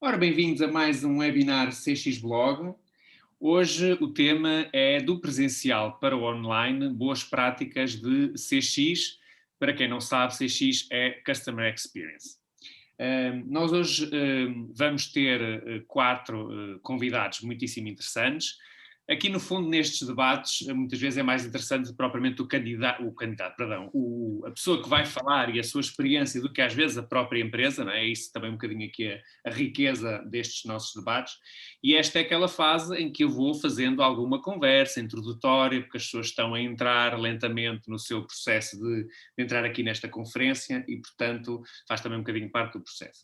Ora, bem-vindos a mais um webinar CX Blog. Hoje o tema é do presencial para o online, boas práticas de CX. Para quem não sabe, CX é Customer Experience. Nós hoje vamos ter quatro convidados muitíssimo interessantes. Aqui, no fundo, nestes debates, muitas vezes é mais interessante propriamente a pessoa que vai falar e a sua experiência do que às vezes a própria empresa, não é? É isso também um bocadinho aqui a riqueza destes nossos debates. E esta é aquela fase em que eu vou fazendo alguma conversa introdutória, porque as pessoas estão a entrar lentamente no seu processo de entrar aqui nesta conferência e, portanto, faz também um bocadinho parte do processo.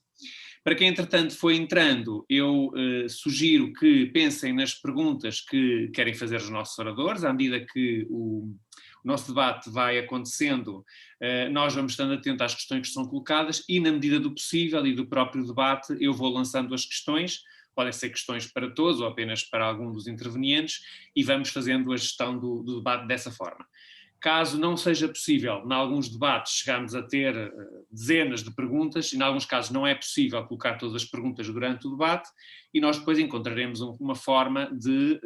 Para quem, entretanto, foi entrando, eu sugiro que pensem nas perguntas que querem fazer os nossos oradores, à medida que o nosso debate vai acontecendo, nós vamos estando atentos às questões que são colocadas e, na medida do possível e do próprio debate, eu vou lançando as questões, podem ser questões para todos ou apenas para algum dos intervenientes, e vamos fazendo a gestão do debate dessa forma. Caso não seja possível, em alguns debates chegamos a ter dezenas de perguntas, e em alguns casos não é possível colocar todas as perguntas durante o debate, e nós depois encontraremos uma forma de,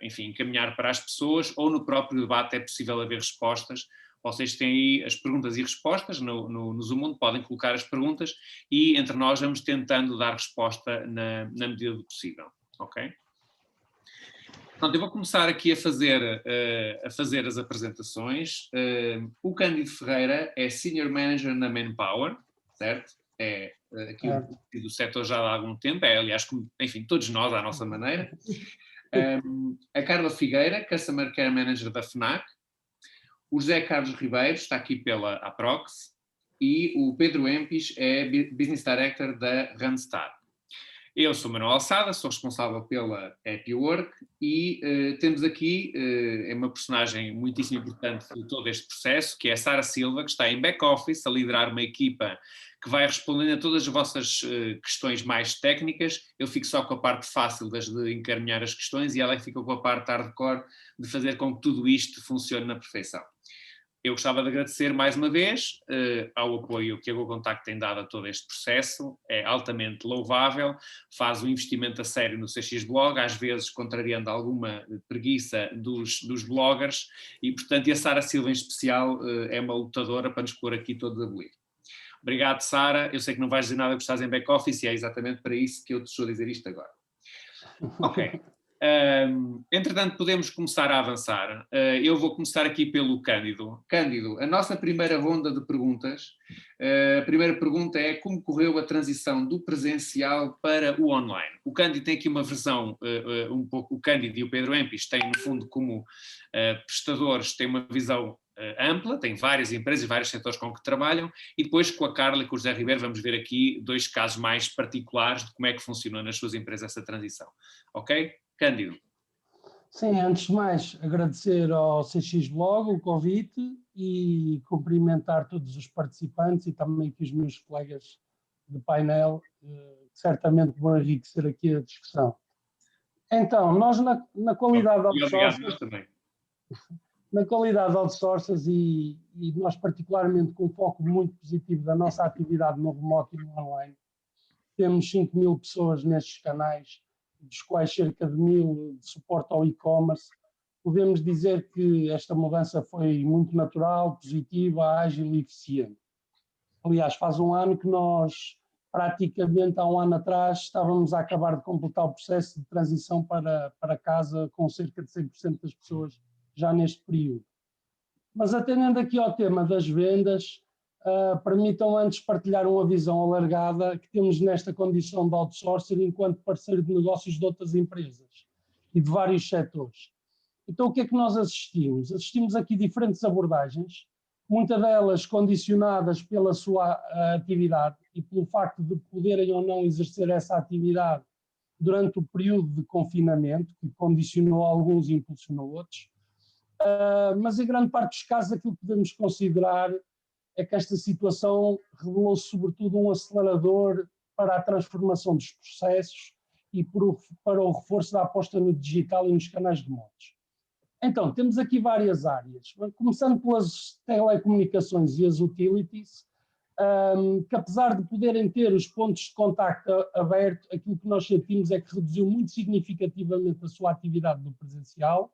enfim, encaminhar para as pessoas, ou no próprio debate é possível haver respostas. Vocês têm aí as perguntas e respostas no Zoom, onde podem colocar as perguntas, e entre nós vamos tentando dar resposta na medida do possível, ok? Pronto, eu vou começar aqui a fazer as apresentações. O Cândido Ferreira é Senior Manager na Manpower, certo? É aqui do setor já há algum tempo, é aliás, como, enfim, todos nós à nossa maneira. A Carla Figueira, Customer Care Manager da FNAC. O José Carlos Ribeiro está aqui pela Aprox. E o Pedro Empis é Business Director da Randstad. Eu sou Manuel Alçada, sou responsável pela Happy Work e temos aqui é uma personagem muitíssimo importante de todo este processo, que é a Sara Silva, que está em back-office a liderar uma equipa que vai respondendo a todas as vossas questões mais técnicas. Eu fico só com a parte fácil de encaminhar as questões e ela fica com a parte hardcore de fazer com que tudo isto funcione na perfeição. Eu gostava de agradecer mais uma vez ao apoio que a GoContact tem dado a todo este processo, é altamente louvável, faz um investimento a sério no CX Blog, às vezes contrariando alguma preguiça dos bloggers, e portanto a Sara Silva em especial é uma lutadora para nos pôr aqui todos a abolir. Obrigado, Sara, eu sei que não vais dizer nada que estás em back-office e é exatamente para isso que eu te estou a dizer isto agora. Ok. Entretanto, podemos começar a avançar. Eu vou começar aqui pelo Cândido. Cândido, a nossa primeira ronda de perguntas. A primeira pergunta é como correu a transição do presencial para o online? O Cândido tem aqui uma versão, um pouco, o Cândido e o Pedro Empis têm, no fundo, como prestadores, têm uma visão ampla, têm várias empresas, vários setores com que trabalham, e depois com a Carla e com o José Ribeiro vamos ver aqui dois casos mais particulares de como é que funcionou nas suas empresas essa transição. Ok? Cândido. Sim, antes de mais agradecer ao CX Blog o convite e cumprimentar todos os participantes e também aqui os meus colegas de painel, que certamente vão enriquecer aqui a discussão. Então, nós na qualidade de outsourcers, na qualidade de outsourcers e nós particularmente com um foco muito positivo da nossa atividade no remoto e no online, temos 5.000 pessoas nestes canais, dos quais cerca de 1.000 de suporte ao e-commerce. Podemos dizer que esta mudança foi muito natural, positiva, ágil e eficiente. Aliás, faz um ano que nós, praticamente há um ano atrás, estávamos a acabar de completar o processo de transição para casa com cerca de 100% das pessoas já neste período. Mas atendendo aqui ao tema das vendas, permitam antes partilhar uma visão alargada que temos nesta condição de outsourcing enquanto parceiro de negócios de outras empresas e de vários setores. Então, o que é que nós assistimos? Assistimos aqui diferentes abordagens, muitas delas condicionadas pela sua atividade e pelo facto de poderem ou não exercer essa atividade durante o período de confinamento, que condicionou alguns e impulsionou outros. Mas em grande parte dos casos aquilo que podemos considerar é que esta situação revelou-se sobretudo um acelerador para a transformação dos processos e para o reforço da aposta no digital e nos canais de modos. Então, temos aqui várias áreas. Começando pelas telecomunicações e as utilities, que apesar de poderem ter os pontos de contacto abertos, aquilo que nós sentimos é que reduziu muito significativamente a sua atividade no presencial,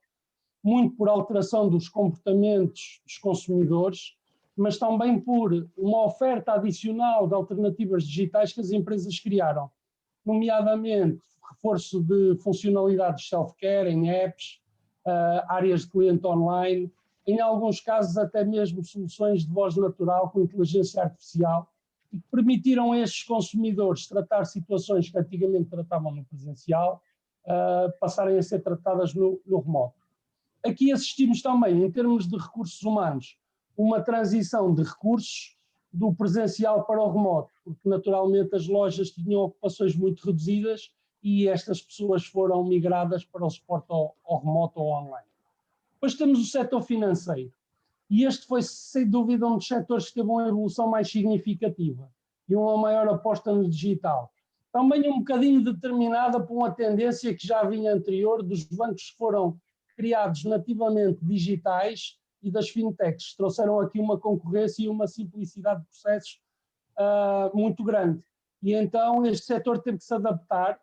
muito por alteração dos comportamentos dos consumidores, mas também por uma oferta adicional de alternativas digitais que as empresas criaram, nomeadamente reforço de funcionalidades self-care em apps, áreas de cliente online, em alguns casos até mesmo soluções de voz natural com inteligência artificial, que permitiram a estes consumidores tratar situações que antigamente tratavam no presencial, passarem a ser tratadas no remoto. Aqui assistimos também, em termos de recursos humanos, uma transição de recursos do presencial para o remoto, porque naturalmente as lojas tinham ocupações muito reduzidas e estas pessoas foram migradas para o suporte ao remoto ou online. Depois temos o setor financeiro, e este foi sem dúvida um dos setores que teve uma evolução mais significativa e uma maior aposta no digital. Também um bocadinho determinada por uma tendência que já vinha anterior dos bancos que foram criados nativamente digitais e das fintechs. Trouxeram aqui uma concorrência e uma simplicidade de processos muito grande. E então este setor teve que se adaptar,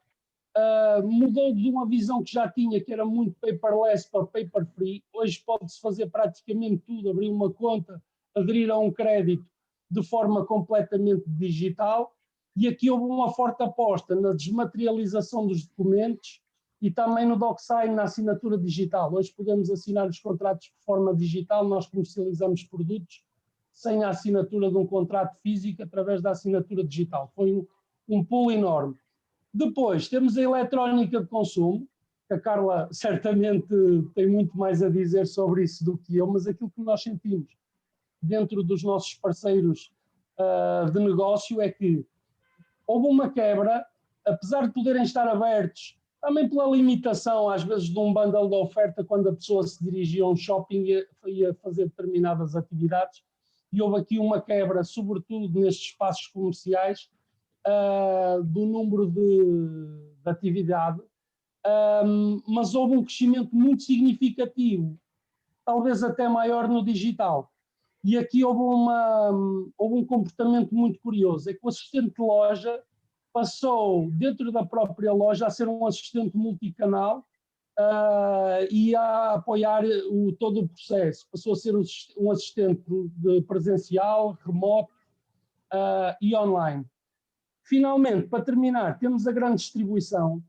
mudou de uma visão que já tinha, que era muito paperless para paper-free. Hoje pode-se fazer praticamente tudo, abrir uma conta, aderir a um crédito de forma completamente digital. E aqui houve uma forte aposta na desmaterialização dos documentos e também no DocSign, na assinatura digital. Hoje podemos assinar os contratos de forma digital, nós comercializamos produtos sem a assinatura de um contrato físico, através da assinatura digital. Foi um pulo enorme. Depois temos a eletrónica de consumo, que a Carla certamente tem muito mais a dizer sobre isso do que eu, mas aquilo que nós sentimos dentro dos nossos parceiros de negócio é que houve uma quebra, apesar de poderem estar abertos, também pela limitação, às vezes, de um bundle de oferta, quando a pessoa se dirigia a um shopping e ia fazer determinadas atividades, e houve aqui uma quebra, sobretudo nestes espaços comerciais, do número de atividade, mas houve um crescimento muito significativo, talvez até maior no digital. E aqui houve um comportamento muito curioso, é que o assistente de loja passou, dentro da própria loja, a ser um assistente multicanal e a apoiar todo o processo. Passou a ser um assistente de presencial, remoto e online. Finalmente, para terminar, temos a grande distribuição,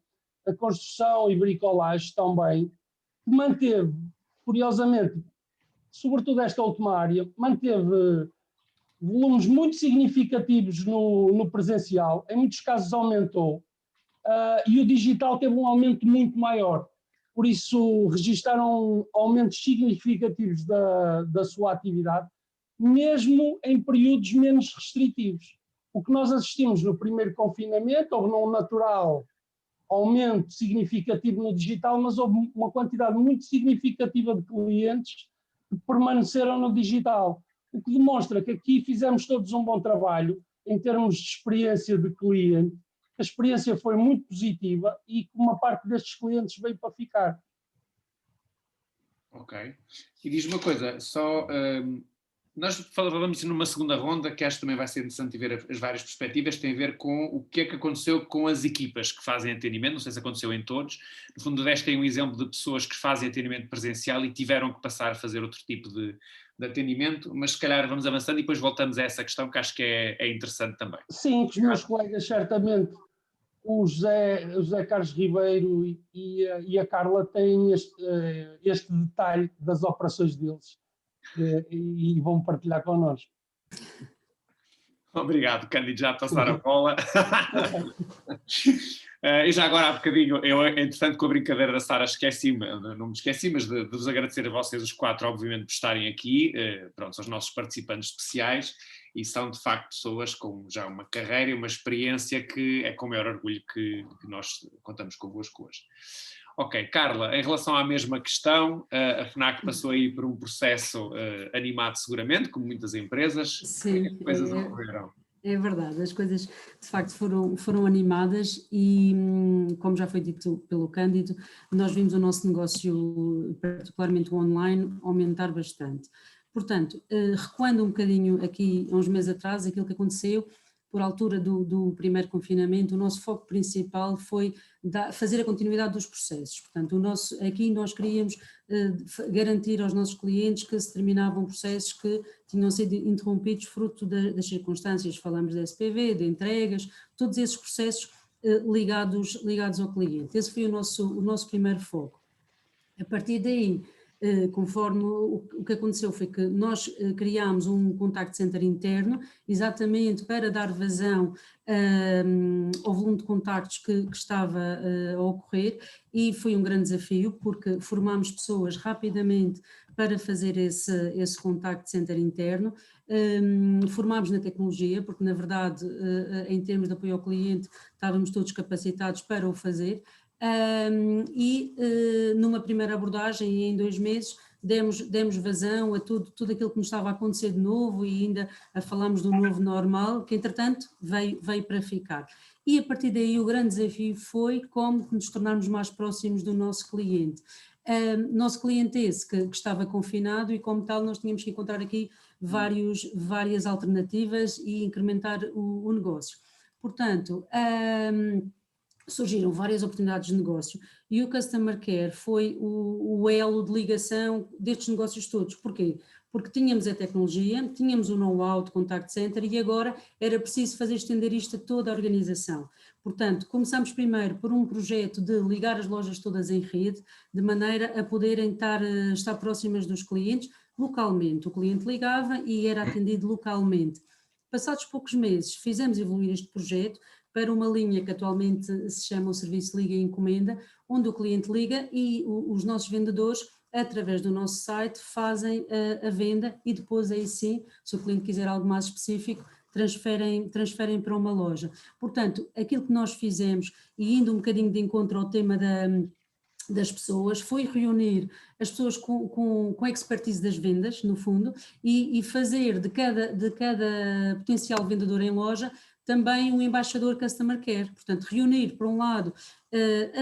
a construção e bricolagem também, que manteve, curiosamente, sobretudo esta última área, manteve volumes muito significativos no presencial, em muitos casos aumentou, e o digital teve um aumento muito maior. Por isso, registaram aumentos significativos da sua atividade, mesmo em períodos menos restritivos. O que nós assistimos no primeiro confinamento, houve um natural aumento significativo no digital, mas houve uma quantidade muito significativa de clientes que permaneceram no digital. O que demonstra que aqui fizemos todos um bom trabalho em termos de experiência de cliente. A experiência foi muito positiva e uma parte destes clientes veio para ficar. Ok. E diz-me uma coisa, nós falávamos numa segunda ronda, que acho que também vai ser interessante ver as várias perspectivas, tem a ver com o que é que aconteceu com as equipas que fazem atendimento, não sei se aconteceu em todos. No fundo, deste tem um exemplo de pessoas que fazem atendimento presencial e tiveram que passar a fazer outro tipo de atendimento, mas se calhar vamos avançando e depois voltamos a essa questão que acho que é interessante também. Sim, os meus colegas certamente, o José Carlos Ribeiro e a Carla têm este detalhe das operações deles e vão partilhar connosco. Obrigado, Cândido, já a passar a bola. E já agora há bocadinho, entretanto com a brincadeira da Sara esqueci-me, não me esqueci, mas de vos agradecer a vocês os quatro, obviamente, por estarem aqui, pronto, são os nossos participantes especiais e são de facto pessoas com já uma carreira e uma experiência que é com o maior orgulho que nós contamos convosco hoje. Ok, Carla, em relação à mesma questão, a FNAC passou aí por um processo animado seguramente, como muitas empresas. Sim, que coisas ocorreram? É verdade, as coisas de facto foram animadas e, como já foi dito pelo Cândido, nós vimos o nosso negócio, particularmente o online, aumentar bastante. Portanto, recuando um bocadinho aqui, há uns meses atrás, aquilo que aconteceu, por altura do primeiro confinamento, o nosso foco principal foi fazer a continuidade dos processos. Portanto, aqui nós queríamos garantir aos nossos clientes que se terminavam processos que tinham sido interrompidos fruto das circunstâncias, falamos da SPV, de entregas, todos esses processos ligados ao cliente. Esse foi o nosso primeiro foco. A partir daí, conforme o que aconteceu foi que nós criámos um contact center interno, exatamente para dar vazão ao volume de contactos que estava a ocorrer, e foi um grande desafio porque formámos pessoas rapidamente para fazer esse contact center interno, formámos na tecnologia, porque na verdade em termos de apoio ao cliente estávamos todos capacitados para o fazer. Numa primeira abordagem, em 2 meses, demos vazão a tudo aquilo que nos estava a acontecer de novo, e ainda falámos do novo normal, que entretanto veio para ficar. E a partir daí o grande desafio foi como nos tornarmos mais próximos do nosso cliente. Nosso cliente esse que estava confinado, e como tal nós tínhamos que encontrar aqui várias alternativas e incrementar o negócio. Portanto, surgiram várias oportunidades de negócio e o Customer Care foi o elo de ligação destes negócios todos. Porquê? Porque tínhamos a tecnologia, tínhamos o know-how de contact center e agora era preciso fazer estender isto a toda a organização. Portanto, começámos primeiro por um projeto de ligar as lojas todas em rede, de maneira a poderem estar próximas dos clientes localmente. O cliente ligava e era atendido localmente. Passados poucos meses, fizemos evoluir este projeto para uma linha que atualmente se chama o serviço Liga e Encomenda, onde o cliente liga e os nossos vendedores, através do nosso site, fazem a venda e depois aí sim, se o cliente quiser algo mais específico, transferem para uma loja. Portanto, aquilo que nós fizemos, e indo um bocadinho de encontro ao tema das pessoas, foi reunir as pessoas com a expertise das vendas, no fundo, e fazer de cada potencial vendedor em loja também um embaixador Customer Care. Portanto, reunir, por um lado,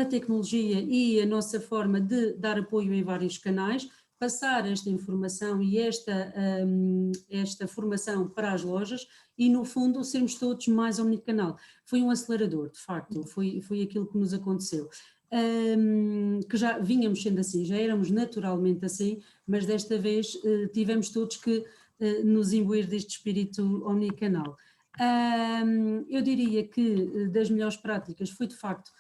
a tecnologia e a nossa forma de dar apoio em vários canais, passar esta informação e esta formação para as lojas e, no fundo, sermos todos mais omnicanal. Foi um acelerador, de facto, foi aquilo que nos aconteceu. Que já vínhamos sendo assim, já éramos naturalmente assim, mas desta vez tivemos todos que nos imbuir deste espírito omnicanal. Eu diria que das melhores práticas foi de facto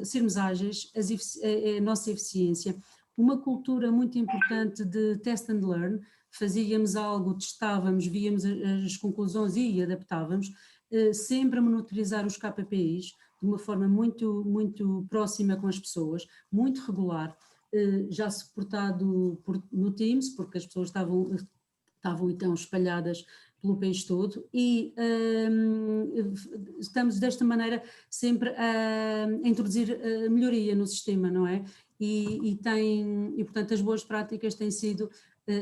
sermos ágeis, a nossa eficiência, uma cultura muito importante de test and learn, fazíamos algo, testávamos, víamos as conclusões e adaptávamos, sempre a monitorizar os KPIs de uma forma muito, muito próxima com as pessoas, muito regular, já suportado no Teams, porque as pessoas estavam então espalhadas pelo país todo, e estamos desta maneira sempre a introduzir a melhoria no sistema, não é? E portanto as boas práticas têm sido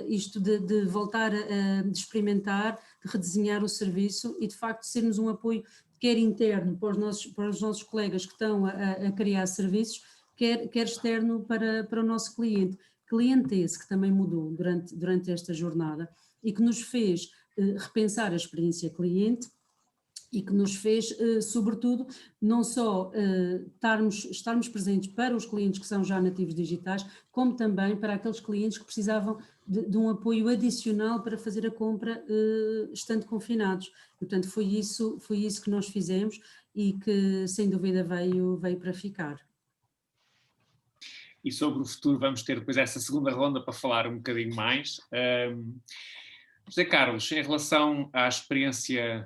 isto de voltar de experimentar, de redesenhar o serviço e de facto sermos um apoio quer interno para os nossos colegas que estão a criar serviços, quer externo para o nosso cliente. Cliente esse que também mudou durante esta jornada e que nos fez repensar a experiência cliente e que nos fez, sobretudo, não só estarmos presentes para os clientes que são já nativos digitais, como também para aqueles clientes que precisavam de um apoio adicional para fazer a compra estando confinados. E, portanto, foi isso que nós fizemos e que, sem dúvida, veio para ficar. E sobre o futuro vamos ter depois essa segunda ronda para falar um bocadinho mais. José Carlos, em relação à experiência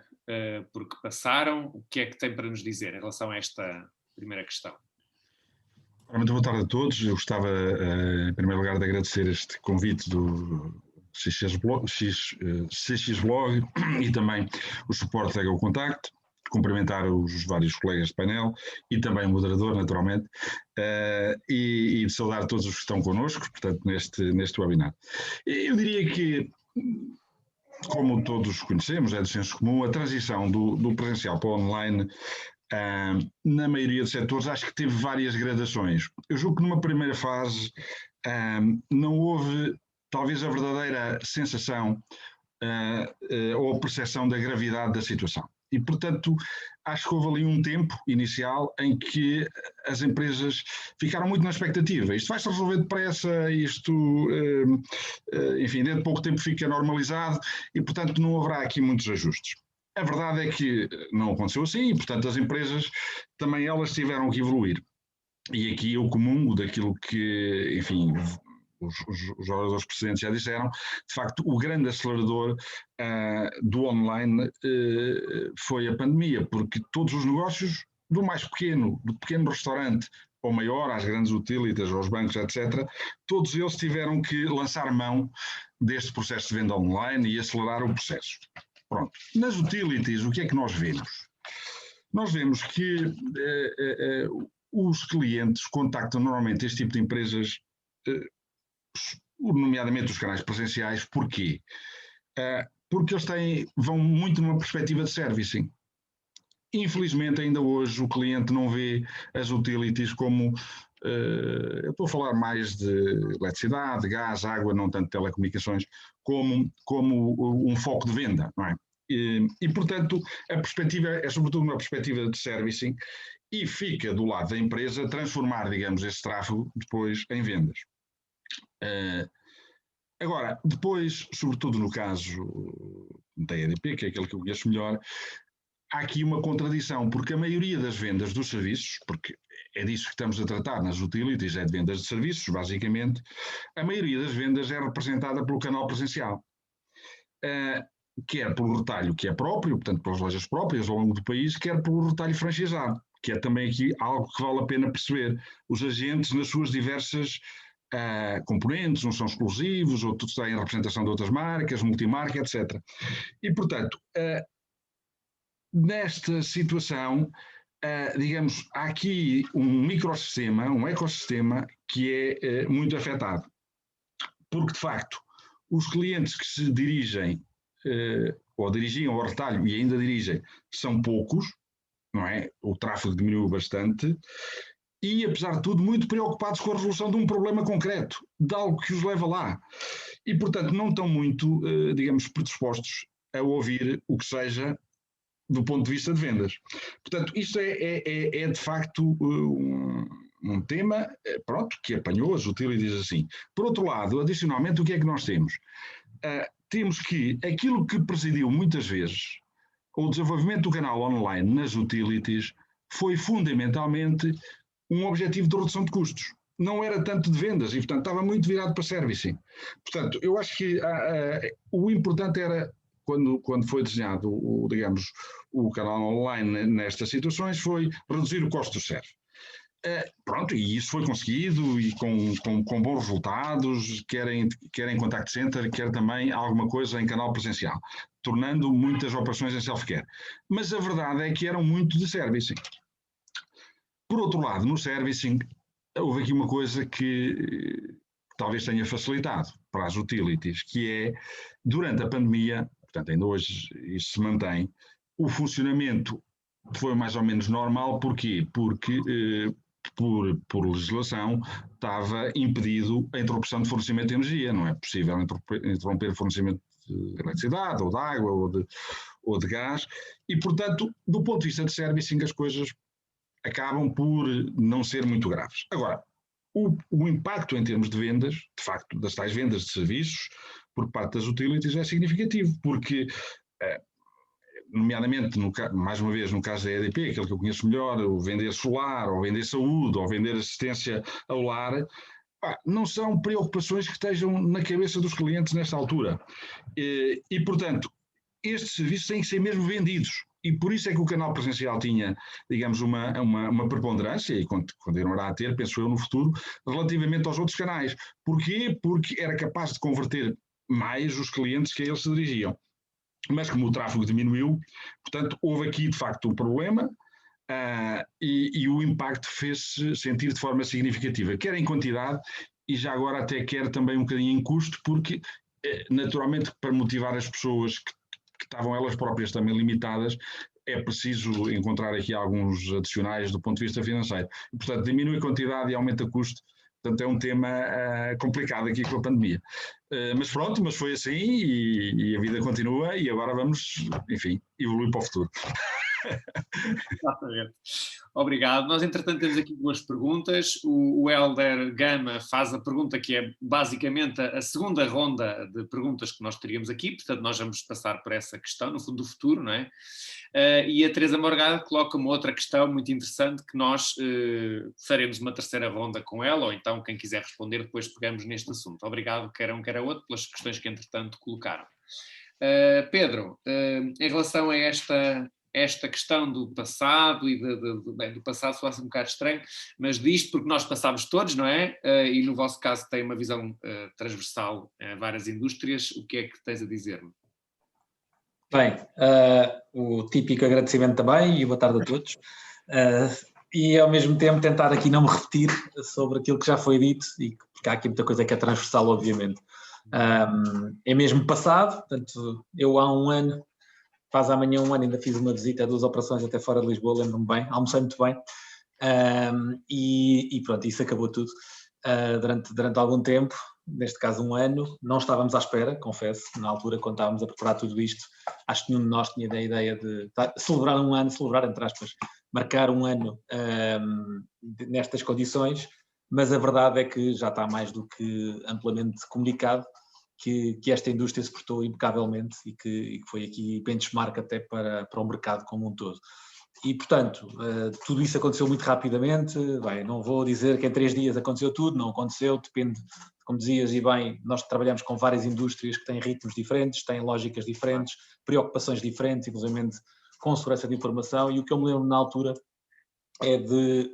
por que passaram, o que é que tem para nos dizer em relação a esta primeira questão? Muito boa tarde a todos. Eu gostava, em primeiro lugar, de agradecer este convite do CX Blog e também o suporte da GoContact, cumprimentar os vários colegas de painel e também o moderador, naturalmente, e saudar todos os que estão connosco, portanto, neste webinar. Eu diria que, como todos conhecemos, é de senso comum, a transição do presencial para o online, na maioria dos setores, acho que teve várias gradações. Eu julgo que numa primeira fase não houve talvez a verdadeira sensação ou percepção da gravidade da situação. E, portanto, acho que houve ali um tempo inicial em que as empresas ficaram muito na expectativa. Isto vai-se resolver depressa, enfim, dentro de pouco tempo fica normalizado e, portanto, não haverá aqui muitos ajustes. A verdade é que não aconteceu assim e, portanto, as empresas também elas tiveram que evoluir. E aqui eu comungo daquilo que, enfim, os oradores precedentes já disseram, de facto, o grande acelerador do online foi a pandemia, porque todos os negócios, do mais pequeno, do pequeno restaurante ao maior, às grandes utilities, aos bancos, etc., todos eles tiveram que lançar mão deste processo de venda online e acelerar o processo. Pronto. Nas utilities, o que é que nós vemos? Nós vemos que os clientes contactam normalmente este tipo de empresas, nomeadamente os canais presenciais. Porquê? Porque eles vão muito numa perspectiva de servicing. Infelizmente, ainda hoje, o cliente não vê as utilities como, eu estou a falar mais de eletricidade, gás, água, não tanto telecomunicações, como um foco de venda, não é? E, portanto, a perspectiva é sobretudo uma perspectiva de servicing e fica do lado da empresa transformar, digamos, esse tráfego depois em vendas. Agora, depois, sobretudo no caso da EDP, que é aquele que eu conheço melhor, há aqui uma contradição, porque a maioria das vendas dos serviços, porque é disso que estamos a tratar nas utilities, é de vendas de serviços, basicamente, a maioria das vendas é representada pelo canal presencial. Quer pelo retalho que é próprio, portanto pelas lojas próprias ao longo do país, quer pelo retalho franchisado, que é também aqui algo que vale a pena perceber. Os agentes nas suas diversas componentes, uns são exclusivos, outros têm representação de outras marcas, multimarca, etc. E, portanto, nesta situação, digamos, há aqui um microsistema, um ecossistema que é muito afetado. Porque, de facto, os clientes que se dirigem ou dirigiam ao retalho e ainda dirigem, são poucos, não é? O tráfego diminuiu bastante e, apesar de tudo, muito preocupados com a resolução de um problema concreto, de algo que os leva lá. E, portanto, não estão muito, digamos, predispostos a ouvir o que seja do ponto de vista de vendas. Portanto, isto é de facto um tema, pronto, que apanhou as utilities assim. Por outro lado, adicionalmente, o que é que nós temos? Temos que aquilo que presidiu muitas vezes o desenvolvimento do canal online nas utilities foi fundamentalmente um objetivo de redução de custos. Não era tanto de vendas e, portanto, estava muito virado para servicing. Portanto, eu acho que o importante era, quando foi desenhado, digamos, o canal online nestas situações, foi reduzir o custo do serviço. Pronto, e isso foi conseguido e com bons resultados, quer em contact center, quer também alguma coisa em canal presencial, tornando muitas operações em self-care. Mas a verdade é que eram muito de servicing. Por outro lado, no servicing, houve aqui uma coisa que talvez tenha facilitado para as utilities, que é, durante a pandemia, portanto ainda hoje isso se mantém, o funcionamento foi mais ou menos normal. Porquê? Porque por legislação, estava impedido a interrupção de fornecimento de energia. Não é possível interromper o fornecimento de eletricidade, ou de água, ou de gás. E, portanto, do ponto de vista de servicing, as coisas acabam por não ser muito graves. Agora, o impacto em termos de vendas, de facto, das tais vendas de serviços, por parte das utilities, é significativo, porque nomeadamente, mais uma vez, no caso da EDP, aquele que eu conheço melhor, o vender solar, ou vender saúde, ou vender assistência ao lar, não são preocupações que estejam na cabeça dos clientes nesta altura. E, portanto, estes serviços têm que ser mesmo vendidos. E por isso é que o canal presencial tinha, digamos, uma preponderância, e continuará a ter, penso eu, no futuro, relativamente aos outros canais. Porquê? Porque era capaz de converter mais os clientes que a eles se dirigiam. Mas como o tráfego diminuiu, portanto, houve aqui de facto um problema e o impacto fez-se sentir de forma significativa, quer em quantidade e já agora até quer também um bocadinho em custo, porque naturalmente para motivar as pessoas que estavam elas próprias também limitadas, é preciso encontrar aqui alguns adicionais do ponto de vista financeiro. E, portanto, diminui a quantidade e aumenta o custo, Portanto, é um tema complicado aqui com a pandemia. Mas pronto, mas foi assim e a vida continua e agora vamos, enfim, evoluir para o futuro. Exatamente. Obrigado. Nós, entretanto, temos aqui duas perguntas. O Helder Gama faz a pergunta que é basicamente a segunda ronda de perguntas que nós teríamos aqui, portanto, nós vamos passar por essa questão, no fundo, do futuro, não é? E a Teresa Morgado coloca uma outra questão muito interessante que nós faremos uma terceira ronda com ela, ou então, quem quiser responder, depois pegamos neste assunto. Obrigado, quer um, quer a outro, pelas questões que, entretanto, colocaram. Pedro, em relação a esta questão do passado e bem, do passado soa um bocado estranho, mas disto porque nós passámos todos, não é? E no vosso caso tem uma visão transversal a várias indústrias, o que é que tens a dizer-me? Bem, o típico agradecimento também e boa tarde a todos. E ao mesmo tempo tentar aqui não me repetir sobre aquilo que já foi dito, e porque há aqui muita coisa que é transversal, obviamente. É mesmo passado, portanto, eu há um ano, faz amanhã um ano, ainda fiz uma visita a 2 operações até fora de Lisboa, lembro-me bem, almocei muito bem, e pronto, isso acabou tudo durante algum tempo, neste caso um ano. Não estávamos à espera, confesso, na altura quando estávamos a preparar tudo isto, acho que nenhum de nós tinha a ideia de celebrar um ano, celebrar entre aspas, marcar um ano nestas condições, mas a verdade é que já está mais do que amplamente comunicado que esta indústria se portou impecavelmente e que foi aqui benchmark até para o mercado como um todo. E, portanto, tudo isso aconteceu muito rapidamente. Bem, não vou dizer que em 3 dias aconteceu tudo, não aconteceu, depende, como dizias, e bem, nós trabalhamos com várias indústrias que têm ritmos diferentes, têm lógicas diferentes, preocupações diferentes, inclusive com segurança de informação, e o que eu me lembro na altura é de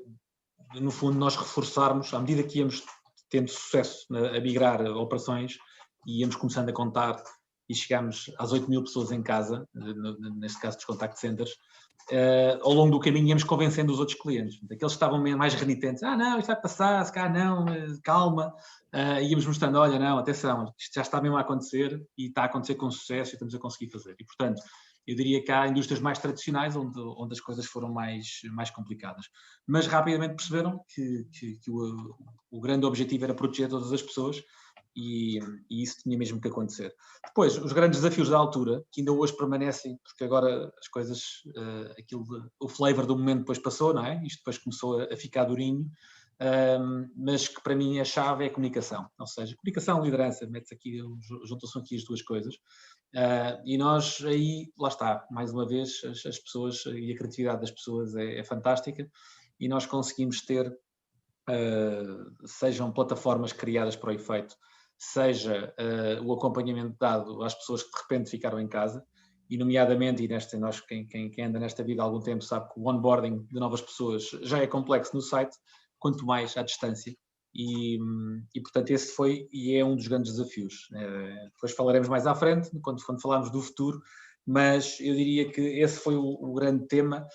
no fundo, nós reforçarmos, à medida que íamos tendo sucesso a migrar operações, e íamos começando a contar e chegámos às 8.000 pessoas em casa, neste caso dos contact centers, ao longo do caminho íamos convencendo os outros clientes. Aqueles que estavam mais renitentes, não, isto vai passar, se calhar não, calma, íamos mostrando, olha, não, atenção, isto já está mesmo a acontecer e está a acontecer com sucesso e estamos a conseguir fazer. E, portanto, eu diria que há indústrias mais tradicionais onde as coisas foram mais complicadas. Mas rapidamente perceberam que o grande objetivo era proteger todas as pessoas e isso tinha mesmo que acontecer. Depois, os grandes desafios da altura, que ainda hoje permanecem, porque agora as coisas, o flavor do momento depois passou, não é? Isto depois começou a ficar durinho, mas que para mim a chave é a comunicação. Ou seja, comunicação, liderança, juntam-se aqui as duas coisas. E nós aí, lá está, mais uma vez, as pessoas e a criatividade das pessoas é fantástica e nós conseguimos ter, sejam plataformas criadas para o efeito, seja o acompanhamento dado às pessoas que de repente ficaram em casa, e nomeadamente, e nós, quem anda nesta vida há algum tempo sabe que o onboarding de novas pessoas já é complexo no site, quanto mais à distância. E portanto esse foi e é um dos grandes desafios. Depois falaremos mais à frente, quando falarmos do futuro, mas eu diria que esse foi o grande tema.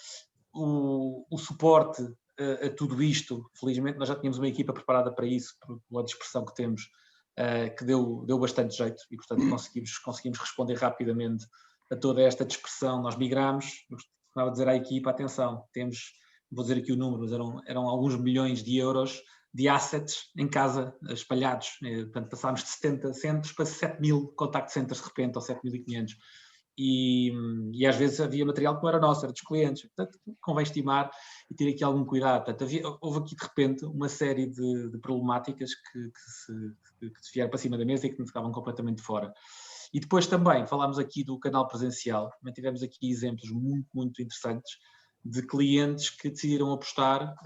O suporte a tudo isto, felizmente nós já tínhamos uma equipa preparada para isso, pela dispersão que temos, que deu bastante jeito e portanto conseguimos responder rapidamente a toda esta dispersão. Nós migramos, estava a dizer à equipa, atenção, temos, vou dizer aqui o número, mas eram alguns milhões de euros de assets em casa, espalhados. Portanto, passámos de 70 centros para 7.000 contact centers de repente, ou 7.500. E às vezes havia material que não era nosso, era dos clientes. Portanto, convém estimar e ter aqui algum cuidado. Portanto, houve aqui, de repente, uma série de problemáticas que se vieram para cima da mesa e que não ficavam completamente fora. E depois também falámos aqui do canal presencial. Também tivemos aqui exemplos muito, muito interessantes de clientes que decidiram apostar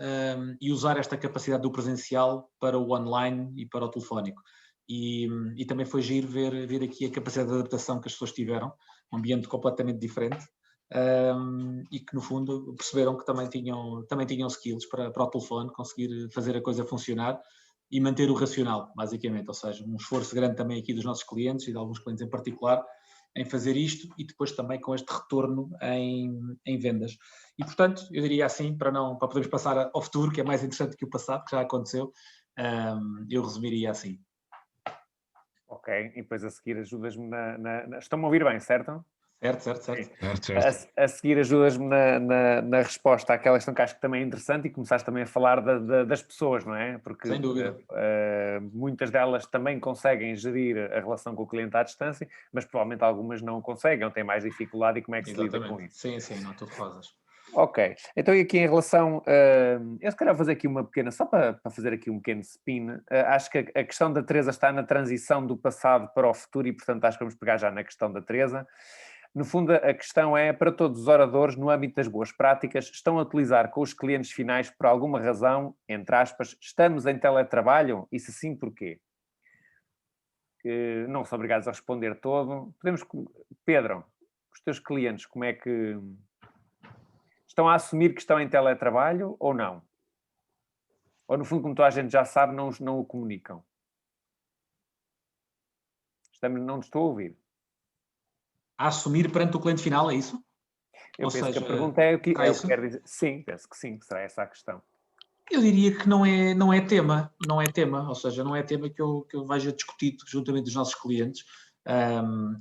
e usar esta capacidade do presencial para o online e para o telefónico. E também foi giro ver aqui a capacidade de adaptação que as pessoas tiveram, um ambiente completamente diferente, e que no fundo perceberam que também tinham skills para o telefone, conseguir fazer a coisa funcionar e manter o racional, basicamente. Ou seja, um esforço grande também aqui dos nossos clientes e de alguns clientes em particular, em fazer isto e depois também com este retorno em vendas. E, portanto, eu diria assim, para podermos passar ao futuro, que é mais interessante que o passado, que já aconteceu, eu resumiria assim. Ok, e depois a seguir ajudas-me Estão-me a ouvir bem, certo? Certo. A seguir ajudas-me na resposta àquela questão que acho que também é interessante e começaste também a falar das pessoas, não é? Porque sem dúvida. Muitas delas também conseguem gerir a relação com o cliente à distância, mas provavelmente algumas não conseguem ou têm mais dificuldade, e como é que se lida com isso? Sim, não tudo rosas. Ok, então e aqui em relação, eu se calhar vou fazer aqui uma pequena, só para fazer aqui um pequeno spin, acho que a questão da Teresa está na transição do passado para o futuro e portanto acho que vamos pegar já na questão da Teresa. No fundo a questão é, para todos os oradores, no âmbito das boas práticas, estão a utilizar com os clientes finais por alguma razão, entre aspas, estamos em teletrabalho? E se sim, porquê? Que não são obrigados a responder todo. Pedro, os teus clientes, como é que... Estão a assumir que estão em teletrabalho ou não? Ou, no fundo, como toda a gente já sabe, não o comunicam? Não estou a ouvir. A assumir perante o cliente final, é isso? Eu penso que a pergunta é o que quero dizer. Sim, penso que sim, que será essa a questão. Eu diria que não é tema, ou seja, não é tema que eu veja discutido juntamente dos nossos clientes.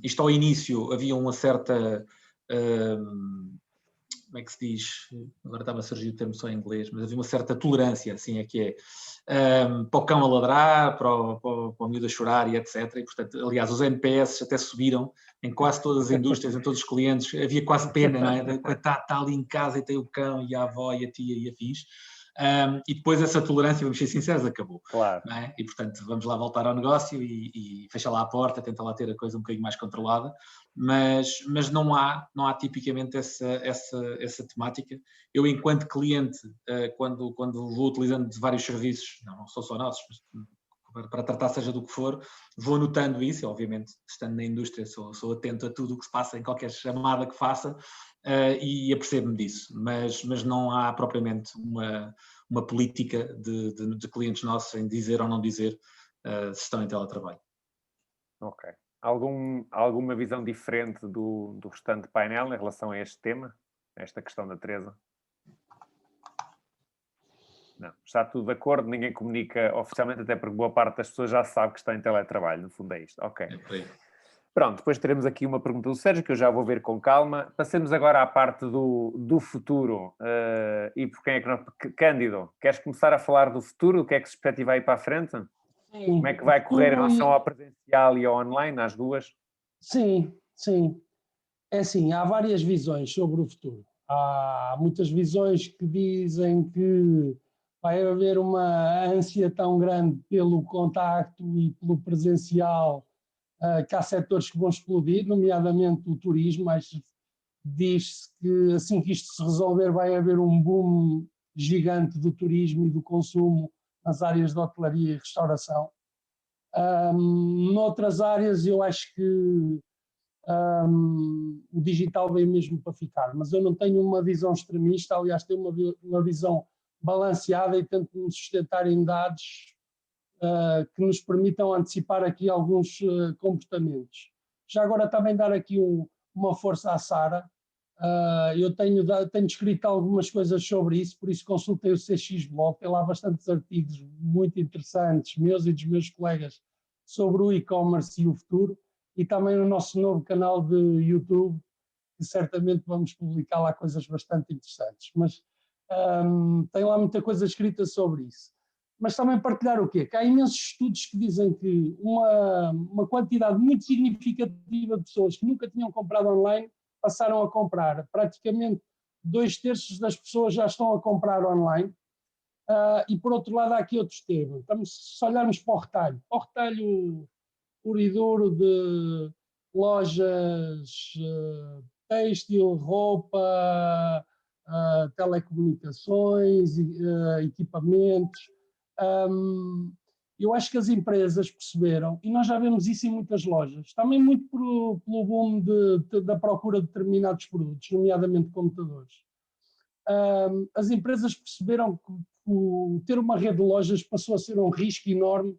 Isto ao início havia uma certa... como é que se diz? Agora estava a surgir o termo só em inglês, mas havia uma certa tolerância, assim é que é, para o cão a ladrar, para o miúdo a chorar e etc. E, portanto, aliás, os NPS até subiram em quase todas as indústrias, em todos os clientes, havia quase pena, não é? Está ali em casa e tem o cão e a avó e a tia e a fixe. E depois essa tolerância, vamos ser sinceros, acabou. Claro. Não é? E, portanto, vamos lá voltar ao negócio e fecha lá a porta, tenta lá ter a coisa um bocadinho mais controlada, mas não há tipicamente essa temática. Eu, enquanto cliente, quando vou utilizando vários serviços, não são só nossos, mas para tratar seja do que for, vou notando isso, e obviamente, estando na indústria, sou atento a tudo o que se passa em qualquer chamada que faça, e apercebo-me disso, mas não há propriamente uma política de clientes nossos em dizer ou não dizer se estão em teletrabalho. Ok. Alguma visão diferente do restante painel em relação a este tema? Esta questão da Teresa? Não. Está tudo de acordo, ninguém comunica oficialmente, até porque boa parte das pessoas já sabe que está em teletrabalho, no fundo é isto. Ok. É por aí. Pronto, depois teremos aqui uma pergunta do Sérgio, que eu já vou ver com calma. Passemos agora à parte do futuro. E por quem é que nós... Cândido, queres começar a falar do futuro? O que é que se perspectiva aí para a frente? Sim. Como é que vai correr em relação ao presencial e ao online, às duas? Sim. É assim, há várias visões sobre o futuro. Há muitas visões que dizem que vai haver uma ânsia tão grande pelo contacto e pelo presencial, que há setores que vão explodir, nomeadamente o turismo, mas diz-se que assim que isto se resolver vai haver um boom gigante do turismo e do consumo nas áreas de hotelaria e restauração. Noutras áreas eu acho que o digital veio mesmo para ficar, mas eu não tenho uma visão extremista, aliás tenho uma visão balanceada e tento me sustentar em dados que nos permitam antecipar aqui alguns comportamentos. Já agora também dar aqui uma força à Sara. Eu tenho escrito algumas coisas sobre isso, por isso consultei o CX Blog, tem lá bastantes artigos muito interessantes, meus e dos meus colegas, sobre o e-commerce e o futuro, e também no nosso novo canal de YouTube, que certamente vamos publicar lá coisas bastante interessantes. Mas tem lá muita coisa escrita sobre isso. Mas também partilhar o quê? Que há imensos estudos que dizem que uma quantidade muito significativa de pessoas que nunca tinham comprado online passaram a comprar. Praticamente 2/3 das pessoas já estão a comprar online. E por outro lado há aqui outros temas. Se olharmos para o retalho puro e duro de lojas têxtil, roupa, telecomunicações, equipamentos. Eu acho que as empresas perceberam, e nós já vemos isso em muitas lojas, também muito pelo boom da procura de determinados produtos, nomeadamente computadores. As empresas perceberam que ter uma rede de lojas passou a ser um risco enorme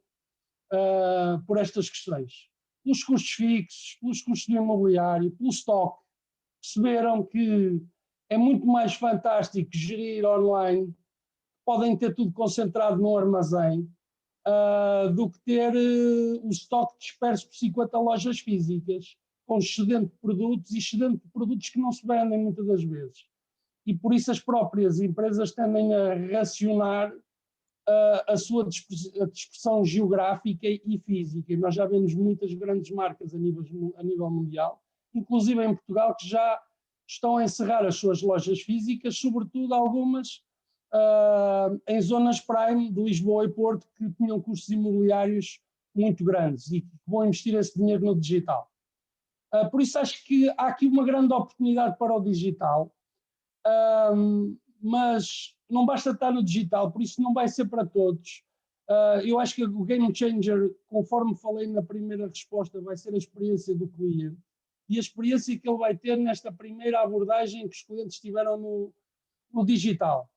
por estas questões. Pelos custos fixos, pelos custos do imobiliário, pelo estoque. Perceberam que é muito mais fantástico gerir online, podem ter tudo concentrado no armazém, do que ter o estoque disperso por 50 lojas físicas. com excedente de produtos e excedente de produtos que não se vendem muitas das vezes. E por isso as próprias empresas tendem a racionar a sua dispersão geográfica e física. E nós já vemos muitas grandes marcas a nível mundial, inclusive em Portugal, que já estão a encerrar as suas lojas físicas, sobretudo algumas em zonas prime de Lisboa e Porto, que tinham custos imobiliários muito grandes e que vão investir esse dinheiro no digital. Por isso acho que há aqui uma grande oportunidade para o digital, mas não basta estar no digital, por isso não vai ser para todos. Eu acho que o game changer, conforme falei na primeira resposta, vai ser a experiência do cliente e a experiência que ele vai ter nesta primeira abordagem que os clientes tiveram no digital.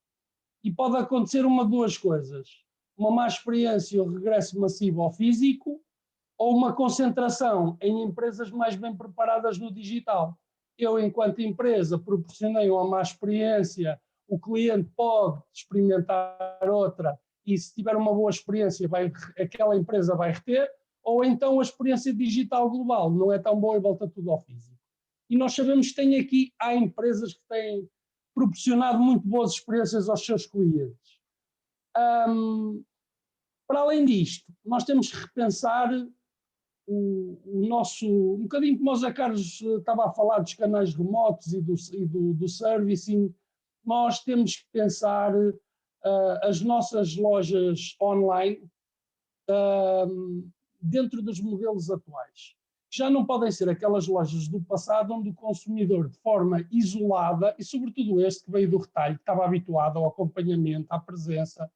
E pode acontecer uma de duas coisas: uma má experiência ou regresso massivo ao físico, ou uma concentração em empresas mais bem preparadas no digital. Eu, enquanto empresa, proporcionei uma má experiência, o cliente pode experimentar outra e, se tiver uma boa experiência, aquela empresa vai reter, ou então a experiência digital global não é tão boa e volta tudo ao físico. E nós sabemos que há empresas que têm proporcionado muito boas experiências aos seus clientes. Para além disto, nós temos que repensar o nosso, um bocadinho como o Zé Carlos estava a falar dos canais remotos e do servicing, nós temos que pensar as nossas lojas online dentro dos modelos atuais. Já não podem ser aquelas lojas do passado onde o consumidor, de forma isolada, e sobretudo este que veio do retalho, que estava habituado ao acompanhamento, à presença,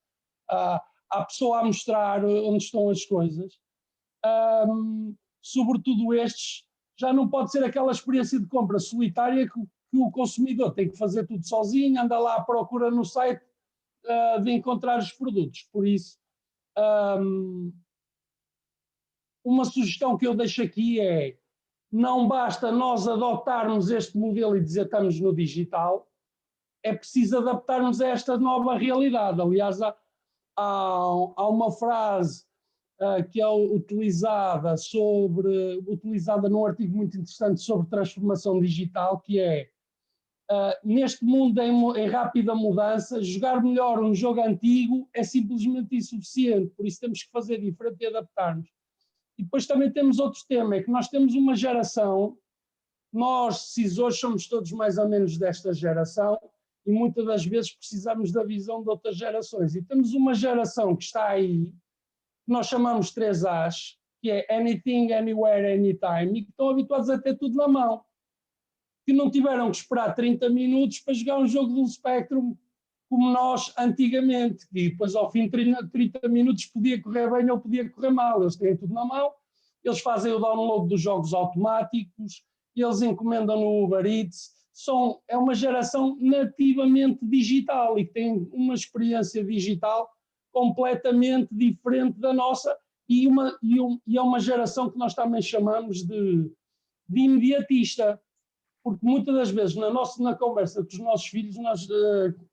à pessoa a mostrar onde estão as coisas, sobretudo estes, já não pode ser aquela experiência de compra solitária que o consumidor tem que fazer tudo sozinho, anda lá à procura no site de encontrar os produtos. Por isso, uma sugestão que eu deixo aqui é: não basta nós adotarmos este modelo e dizer que estamos no digital, é preciso adaptarmos a esta nova realidade. Aliás, há uma frase que é utilizada num artigo muito interessante sobre transformação digital, que é: neste mundo em rápida mudança, jogar melhor um jogo antigo é simplesmente insuficiente, por isso temos que fazer diferente e adaptarmos. E depois também temos outro tema, é que nós temos uma geração, nós decisores somos todos mais ou menos desta geração e muitas das vezes precisamos da visão de outras gerações. E temos uma geração que está aí, que nós chamamos 3As, que é Anything, Anywhere, Anytime, e que estão habituados a ter tudo na mão, que não tiveram que esperar 30 minutos para jogar um jogo do Spectrum como nós antigamente, que depois ao fim de 30 minutos podia correr bem ou podia correr mal. Eles têm tudo na mão, eles fazem o download dos jogos automáticos, eles encomendam no Uber Eats, é uma geração nativamente digital e que tem uma experiência digital completamente diferente da nossa e é uma geração que nós também chamamos de imediatista. Porque muitas das vezes na conversa com os nossos filhos,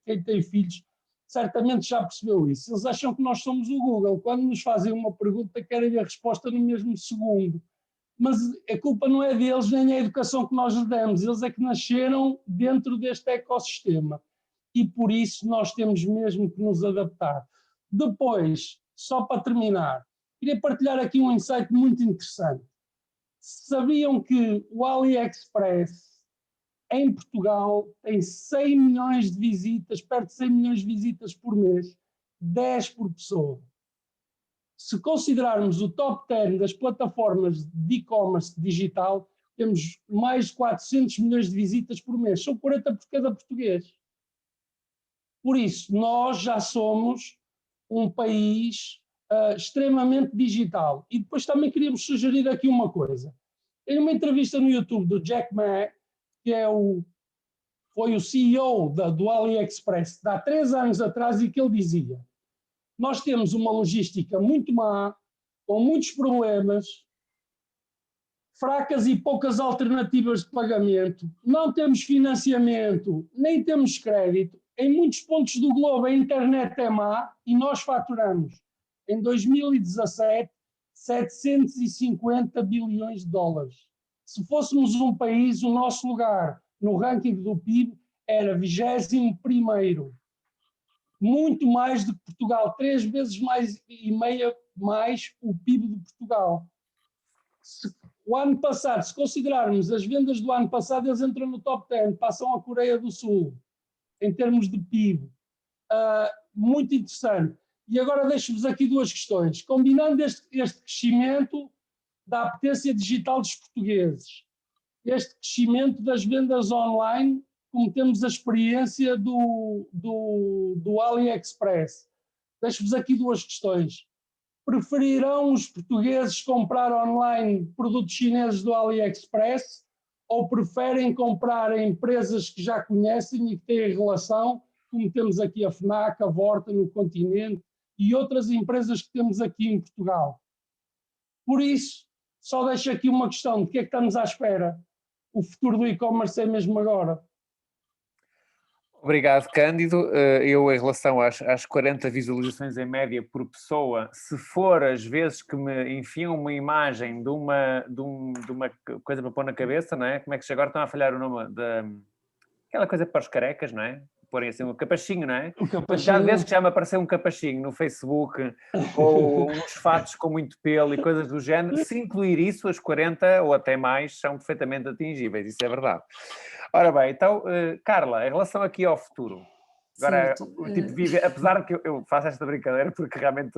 quem tem filhos certamente já percebeu isso. Eles acham que nós somos o Google. Quando nos fazem uma pergunta, querem a resposta no mesmo segundo. Mas a culpa não é deles, nem é a educação que nós lhes demos. Eles é que nasceram dentro deste ecossistema. E por isso nós temos mesmo que nos adaptar. Depois, só para terminar, queria partilhar aqui um insight muito interessante. Sabiam que o AliExpress em Portugal tem 100 milhões de visitas, perto de 100 milhões de visitas por mês, 10 por pessoa. Se considerarmos o top 10 das plataformas de e-commerce digital, temos mais de 400 milhões de visitas por mês, são 40 por cada português. Por isso, nós já somos um país extremamente digital. E depois também queríamos sugerir aqui uma coisa. Tem uma entrevista no YouTube do Jack Ma, que foi o CEO do AliExpress de há 3 anos atrás, e que ele dizia: nós temos uma logística muito má, com muitos problemas, fracas e poucas alternativas de pagamento, não temos financiamento, nem temos crédito, em muitos pontos do globo a internet é má e nós faturamos, em 2017, 750 bilhões de dólares. Se fôssemos um país, o nosso lugar no ranking do PIB era 21º. Muito mais do que Portugal, 3 vezes mais e meia mais o PIB de Portugal. O ano passado, se considerarmos as vendas do ano passado, eles entram no top 10, passam a Coreia do Sul, em termos de PIB. Muito interessante. E agora deixo-vos aqui 2 questões. Combinando este crescimento da apetência digital dos portugueses, este crescimento das vendas online, como temos a experiência do AliExpress. Deixo-vos aqui 2 questões. Preferirão os portugueses comprar online produtos chineses do AliExpress ou preferem comprar em empresas que já conhecem e que têm relação, como temos aqui a FNAC, a Vorta no continente e outras empresas que temos aqui em Portugal? Por isso, só deixo aqui uma questão: de que é que estamos à espera? O futuro do e-commerce é mesmo agora. Obrigado, Cândido. Eu, em relação às 40 visualizações em média por pessoa, se for as vezes que me enfiam uma imagem de uma coisa para pôr na cabeça, não é? Como é que agora estão a falhar o nome aquela coisa para os carecas, não é? Porem assim um capachinho, não é? Já vezes que já me apareceu um capachinho no Facebook ou uns fatos com muito pelo e coisas do género, se incluir isso, as 40 ou até mais são perfeitamente atingíveis, isso é verdade. Ora bem, então, Carla, em relação aqui ao futuro, agora, apesar de que eu faço esta brincadeira porque realmente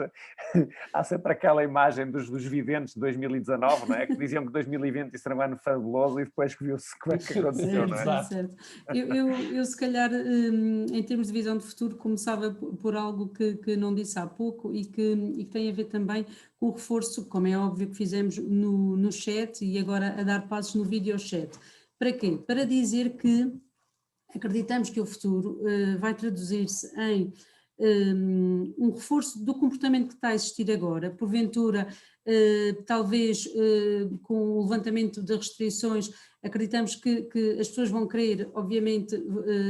há sempre aquela imagem dos videntes de 2019, não é? Que diziam que 2020 isso era um ano fabuloso e depois que viu-se como é que aconteceu, não é? Certo. Eu se calhar, em termos de visão de futuro, começava por algo que não disse há pouco e que tem a ver também com o reforço, como é óbvio que fizemos no chat e agora a dar passos no video chat. Para quê? Para dizer que acreditamos que o futuro vai traduzir-se em um reforço do comportamento que está a existir agora, porventura, talvez com o levantamento de restrições, acreditamos que as pessoas vão querer, obviamente,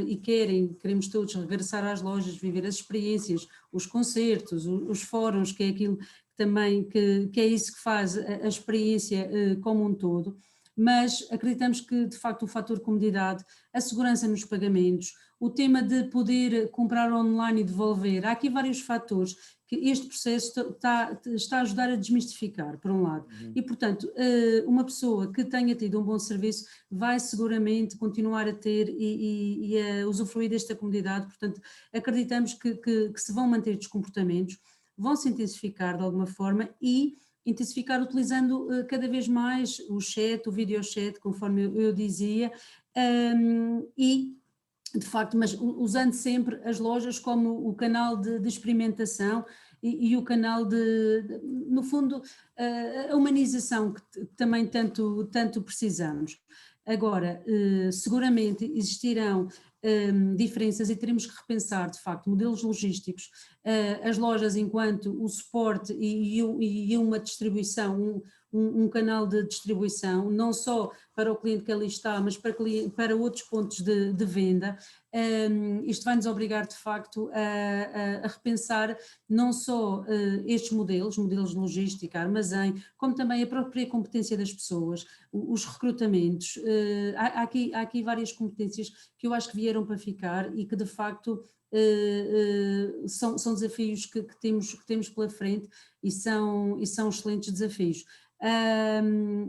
e queremos todos regressar às lojas, viver as experiências, os concertos, os fóruns, que é aquilo também que é isso que faz a experiência como um todo. Mas acreditamos que, de facto, o fator comodidade, a segurança nos pagamentos, o tema de poder comprar online e devolver, há aqui vários fatores que este processo está a ajudar a desmistificar, por um lado. E, portanto, uma pessoa que tenha tido um bom serviço vai seguramente continuar a ter e a usufruir desta comodidade. Portanto, acreditamos que se vão manter estes comportamentos, vão se intensificar de alguma forma e intensificar utilizando cada vez mais o chat, o video chat, conforme eu dizia, e de facto, mas usando sempre as lojas como o canal de experimentação e o canal no fundo, a humanização que também tanto precisamos. Agora, seguramente existirão diferenças e teremos que repensar, de facto, modelos logísticos, as lojas enquanto o suporte e uma distribuição, um canal de distribuição, não só para o cliente que ali está, mas para outros pontos de venda. Isto vai nos obrigar, de facto, a repensar não só estes modelos de logística, armazém, como também a própria competência das pessoas, os recrutamentos. Há aqui várias competências que eu acho que vieram para ficar e que, de facto, são desafios que temos pela frente e são excelentes desafios.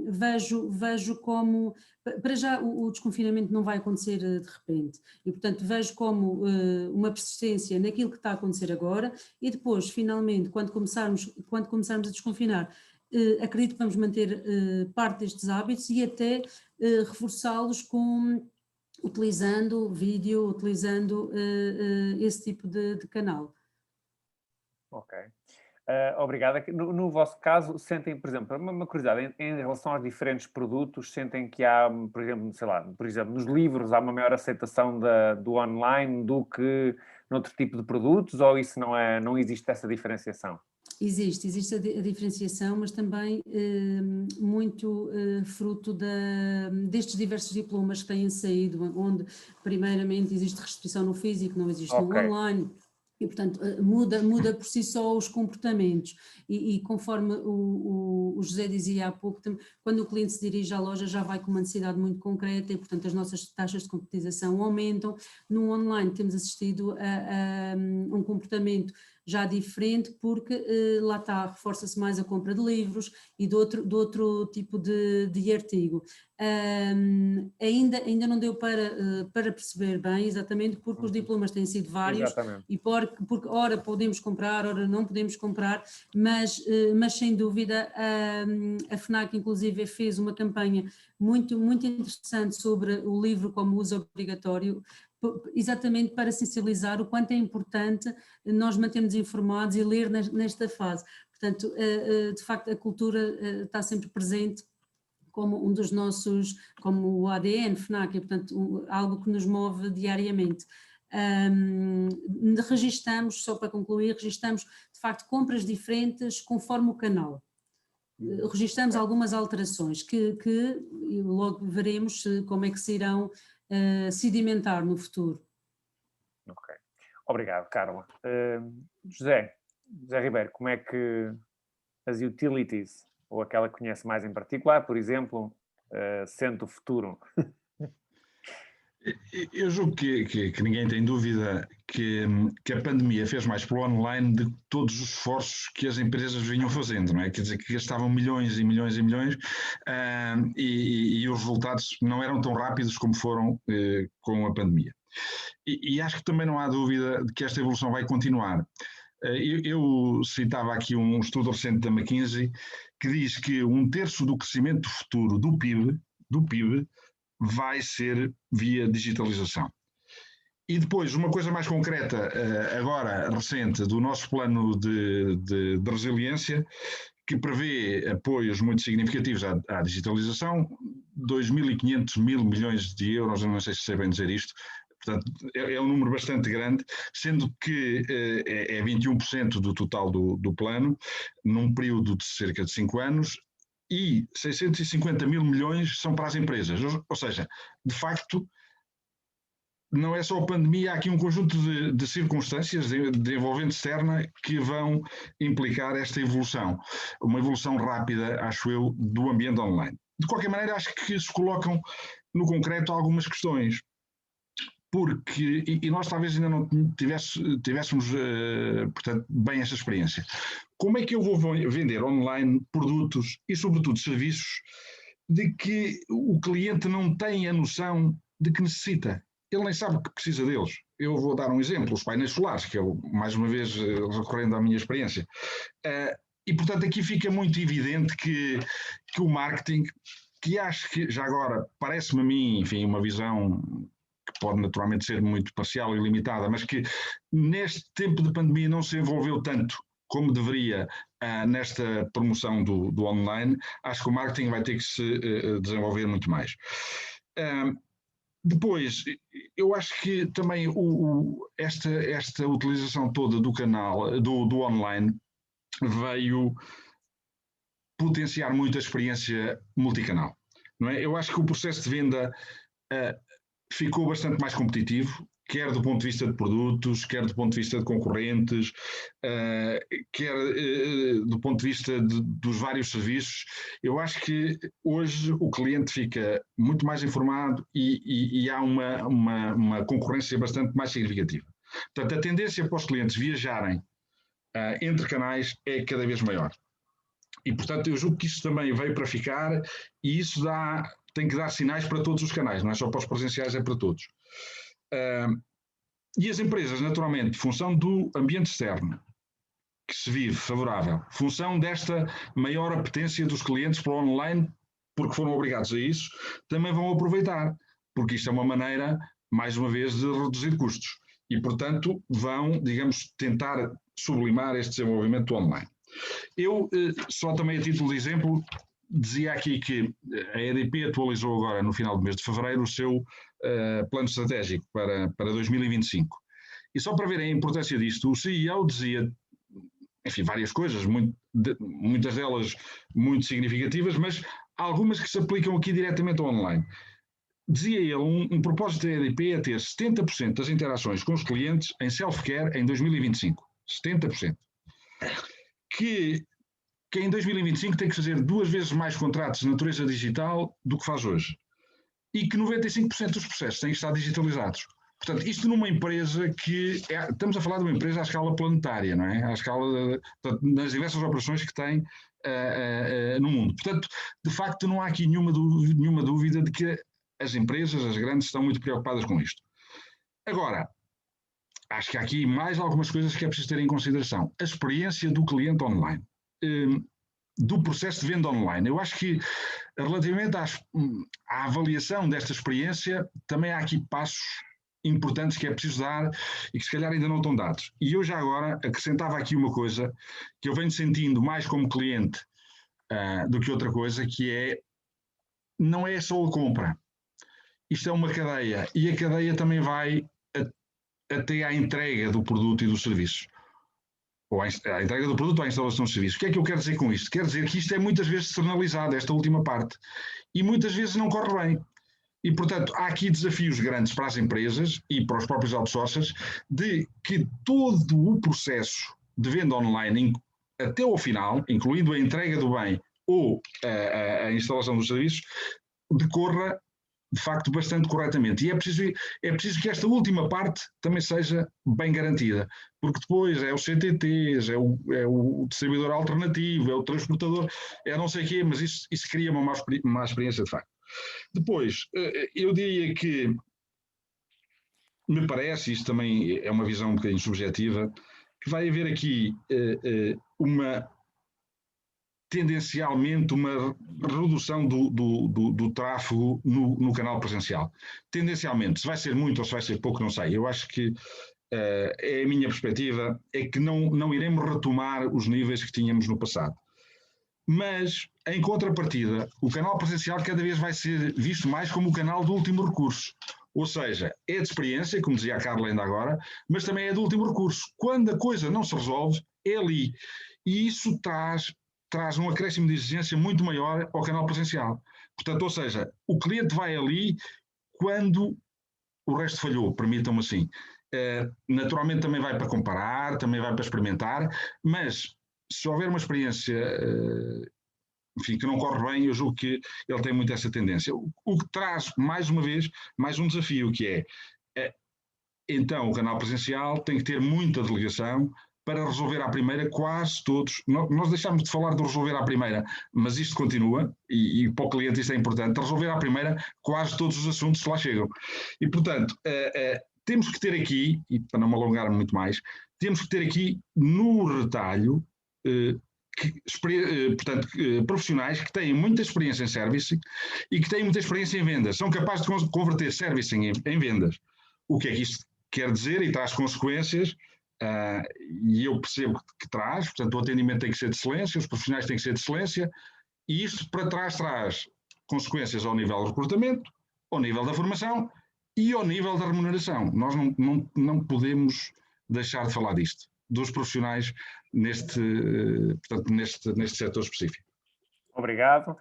Vejo como, para já o desconfinamento não vai acontecer de repente e portanto vejo como uma persistência naquilo que está a acontecer agora e depois finalmente quando começarmos a desconfinar, acredito que vamos manter parte destes hábitos e até reforçá-los utilizando vídeo, utilizando esse tipo de canal. Ok. Obrigado. No vosso caso, sentem, por exemplo, uma curiosidade, em relação aos diferentes produtos, sentem que há, por exemplo, nos livros há uma maior aceitação do online do que noutro tipo de produtos, ou isso não existe essa diferenciação? Existe a diferenciação, mas também muito fruto destes diversos diplomas que têm saído, onde primeiramente existe restrição no físico, não existe no online. E, portanto, muda por si só os comportamentos e conforme o José dizia há pouco, quando o cliente se dirige à loja já vai com uma necessidade muito concreta e, portanto, as nossas taxas de concretização aumentam. No online temos assistido a um comportamento já diferente porque lá está, reforça-se mais a compra de livros e de outro tipo de artigo. Ainda não deu para perceber bem, exatamente porque os diplomas têm sido vários. Exatamente. E porque ora podemos comprar, ora não podemos comprar, mas sem dúvida a FNAC inclusive fez uma campanha muito, muito interessante sobre o livro como uso obrigatório, exatamente para sensibilizar o quanto é importante nós mantermos informados e ler nesta fase. Portanto, de facto a cultura está sempre presente como um dos nossos, como o ADN FNAC, e portanto algo que nos move diariamente. Registamos, só para concluir, registamos de facto compras diferentes conforme o canal. Registamos algumas alterações que logo veremos como é que se irão sedimentar no futuro. Ok. Obrigado, Carla. José Ribeiro, como é que as utilities, ou aquela que conhece mais em particular, por exemplo, sente o futuro? Eu julgo que ninguém tem dúvida que a pandemia fez mais pelo online de todos os esforços que as empresas vinham fazendo, não é? Quer dizer, que gastavam milhões e milhões e milhões e os resultados não eram tão rápidos como foram com a pandemia. E acho que também não há dúvida de que esta evolução vai continuar. Eu citava aqui um estudo recente da McKinsey que diz que 1/3 do crescimento futuro do PIB vai ser via digitalização. E depois, uma coisa mais concreta, agora recente, do nosso plano de resiliência, que prevê apoios muito significativos à digitalização, 2.500 mil milhões de euros, eu não sei se sei bem dizer isto, portanto é um número bastante grande, sendo que é 21% do total do plano, num período de cerca de 5 anos, e 650 mil milhões são para as empresas. Ou seja, de facto, não é só a pandemia, há aqui um conjunto de circunstâncias de envolvente externa que vão implicar esta evolução. Uma evolução rápida, acho eu, do ambiente online. De qualquer maneira, acho que se colocam no concreto algumas questões. Porque, e nós talvez ainda não tivéssemos, portanto, bem esta experiência. Como é que eu vou vender online produtos e, sobretudo, serviços de que o cliente não tem a noção de que necessita? Ele nem sabe que precisa deles. Eu vou dar um exemplo, os painéis solares, que é, mais uma vez, recorrendo à minha experiência. E, portanto, aqui fica muito evidente que o marketing, que acho que, já agora, parece-me a mim, enfim, uma visão que pode naturalmente ser muito parcial e limitada, mas que neste tempo de pandemia não se envolveu tanto como deveria nesta promoção do online. Acho que o marketing vai ter que se desenvolver muito mais. Depois, eu acho que também esta utilização toda do canal, do online, veio potenciar muito a experiência multicanal, não é? Eu acho que o processo de venda ficou bastante mais competitivo, quer do ponto de vista de produtos, quer do ponto de vista de concorrentes, quer do ponto de vista dos vários serviços. Eu acho que hoje o cliente fica muito mais informado e há uma concorrência bastante mais significativa. Portanto, a tendência para os clientes viajarem entre canais é cada vez maior. E, portanto, eu julgo que isso também veio para ficar e isso tem que dar sinais para todos os canais, não é só para os presenciais, é para todos. E as empresas, naturalmente, função do ambiente externo que se vive favorável, função desta maior apetência dos clientes para o online, porque foram obrigados a isso, também vão aproveitar, porque isto é uma maneira, mais uma vez, de reduzir custos. E, portanto, vão, digamos, tentar sublimar este desenvolvimento do online. Eu, só também a título de exemplo, dizia aqui que a EDP atualizou agora, no final do mês de fevereiro, o seu plano estratégico para 2025. E só para verem a importância disto, o CEO dizia, enfim, várias coisas, muitas delas muito significativas, mas algumas que se aplicam aqui diretamente ao online. dizia ele, um propósito da EDP é ter 70% das interações com os clientes em self-care em 2025. 70%. Que em 2025 tem que fazer 2 vezes mais contratos de natureza digital do que faz hoje. E que 95% dos processos têm que estar digitalizados. Portanto, isto numa empresa estamos a falar de uma empresa à escala planetária, não é? À escala, nas diversas operações que tem no mundo. Portanto, de facto, não há aqui nenhuma dúvida de que as empresas, as grandes, estão muito preocupadas com isto. Agora, acho que há aqui mais algumas coisas que é preciso ter em consideração. A experiência do cliente online, do processo de venda online. Eu acho que, relativamente à avaliação desta experiência, também há aqui passos importantes que é preciso dar e que se calhar ainda não estão dados. E eu já agora acrescentava aqui uma coisa que eu venho sentindo mais como cliente do que outra coisa, que não é só a compra. Isto é uma cadeia, e a cadeia também vai até à entrega do produto e dos serviços. Ou à entrega do produto ou à instalação de serviços. O que é que eu quero dizer com isto? Quero dizer que isto é muitas vezes externalizado, esta última parte, e muitas vezes não corre bem. E, portanto, há aqui desafios grandes para as empresas e para os próprios outsourcers de que todo o processo de venda online, até ao final, incluindo a entrega do bem ou a instalação dos serviços, decorra de facto bastante corretamente. E é preciso que esta última parte também seja bem garantida, porque depois é os CTTs, é o distribuidor alternativo, é o transportador, é não sei o quê, mas isso cria uma má experiência de facto. Depois, eu diria que me parece, isto também é uma visão um bocadinho subjetiva, que vai haver aqui tendencialmente uma redução do tráfego no canal presencial. Tendencialmente, se vai ser muito ou se vai ser pouco, não sei. Eu acho que a minha perspectiva é que não iremos retomar os níveis que tínhamos no passado. Mas, em contrapartida, o canal presencial cada vez vai ser visto mais como o canal do último recurso. Ou seja, é de experiência, como dizia a Carla ainda agora, mas também é do último recurso. Quando a coisa não se resolve, é ali. E isso traz um acréscimo de exigência muito maior ao canal presencial. Portanto, ou seja, o cliente vai ali quando o resto falhou, permitam-me assim. Naturalmente também vai para comparar, também vai para experimentar, mas se houver uma experiência enfim, que não corre bem, eu julgo que ele tem muito essa tendência. O que traz, mais uma vez, mais um desafio, que então o canal presencial tem que ter muita delegação para resolver à primeira quase todos. Nós deixámos de falar de resolver à primeira, mas isto continua, e para o cliente isto é importante, resolver à primeira quase todos os assuntos que lá chegam. E, portanto, temos que ter aqui, e para não me alongar muito mais, temos que ter aqui no retalho portanto, profissionais que têm muita experiência em servicing e que têm muita experiência em vendas, são capazes de converter servicing em vendas. O que é que isto quer dizer e traz consequências, e eu percebo que traz, portanto o atendimento tem que ser de excelência, os profissionais têm que ser de excelência, e isto para trás traz consequências ao nível do recrutamento, ao nível da formação e ao nível da remuneração. Nós não podemos deixar de falar disto, dos profissionais neste setor específico. Obrigado.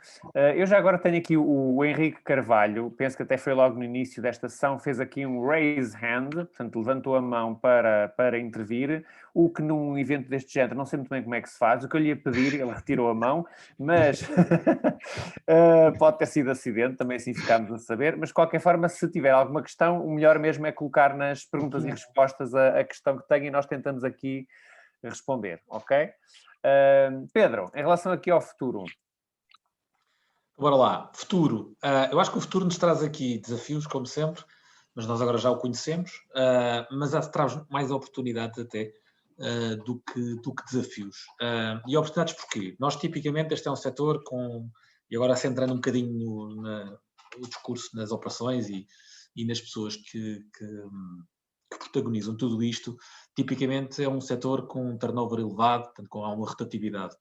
Eu já agora tenho aqui o Henrique Carvalho, penso que até foi logo no início desta sessão, fez aqui um raise hand, portanto levantou a mão para intervir, o que num evento deste género, não sei muito bem como é que se faz, o que eu lhe ia pedir, ele retirou a mão, mas pode ter sido acidente, também assim ficámos a saber, mas de qualquer forma, se tiver alguma questão, o melhor mesmo é colocar nas perguntas e respostas a questão que tem e nós tentamos aqui responder, ok? Pedro, em relação aqui ao futuro. Bora lá, futuro. Eu acho que o futuro nos traz aqui desafios, como sempre, mas nós agora já o conhecemos, mas traz mais oportunidades até do que desafios. E oportunidades porquê? Nós tipicamente este é um setor e agora centrando um bocadinho no discurso nas operações e nas pessoas que protagonizam tudo isto, tipicamente é um setor com um turnover elevado, portanto com alguma rotatividade.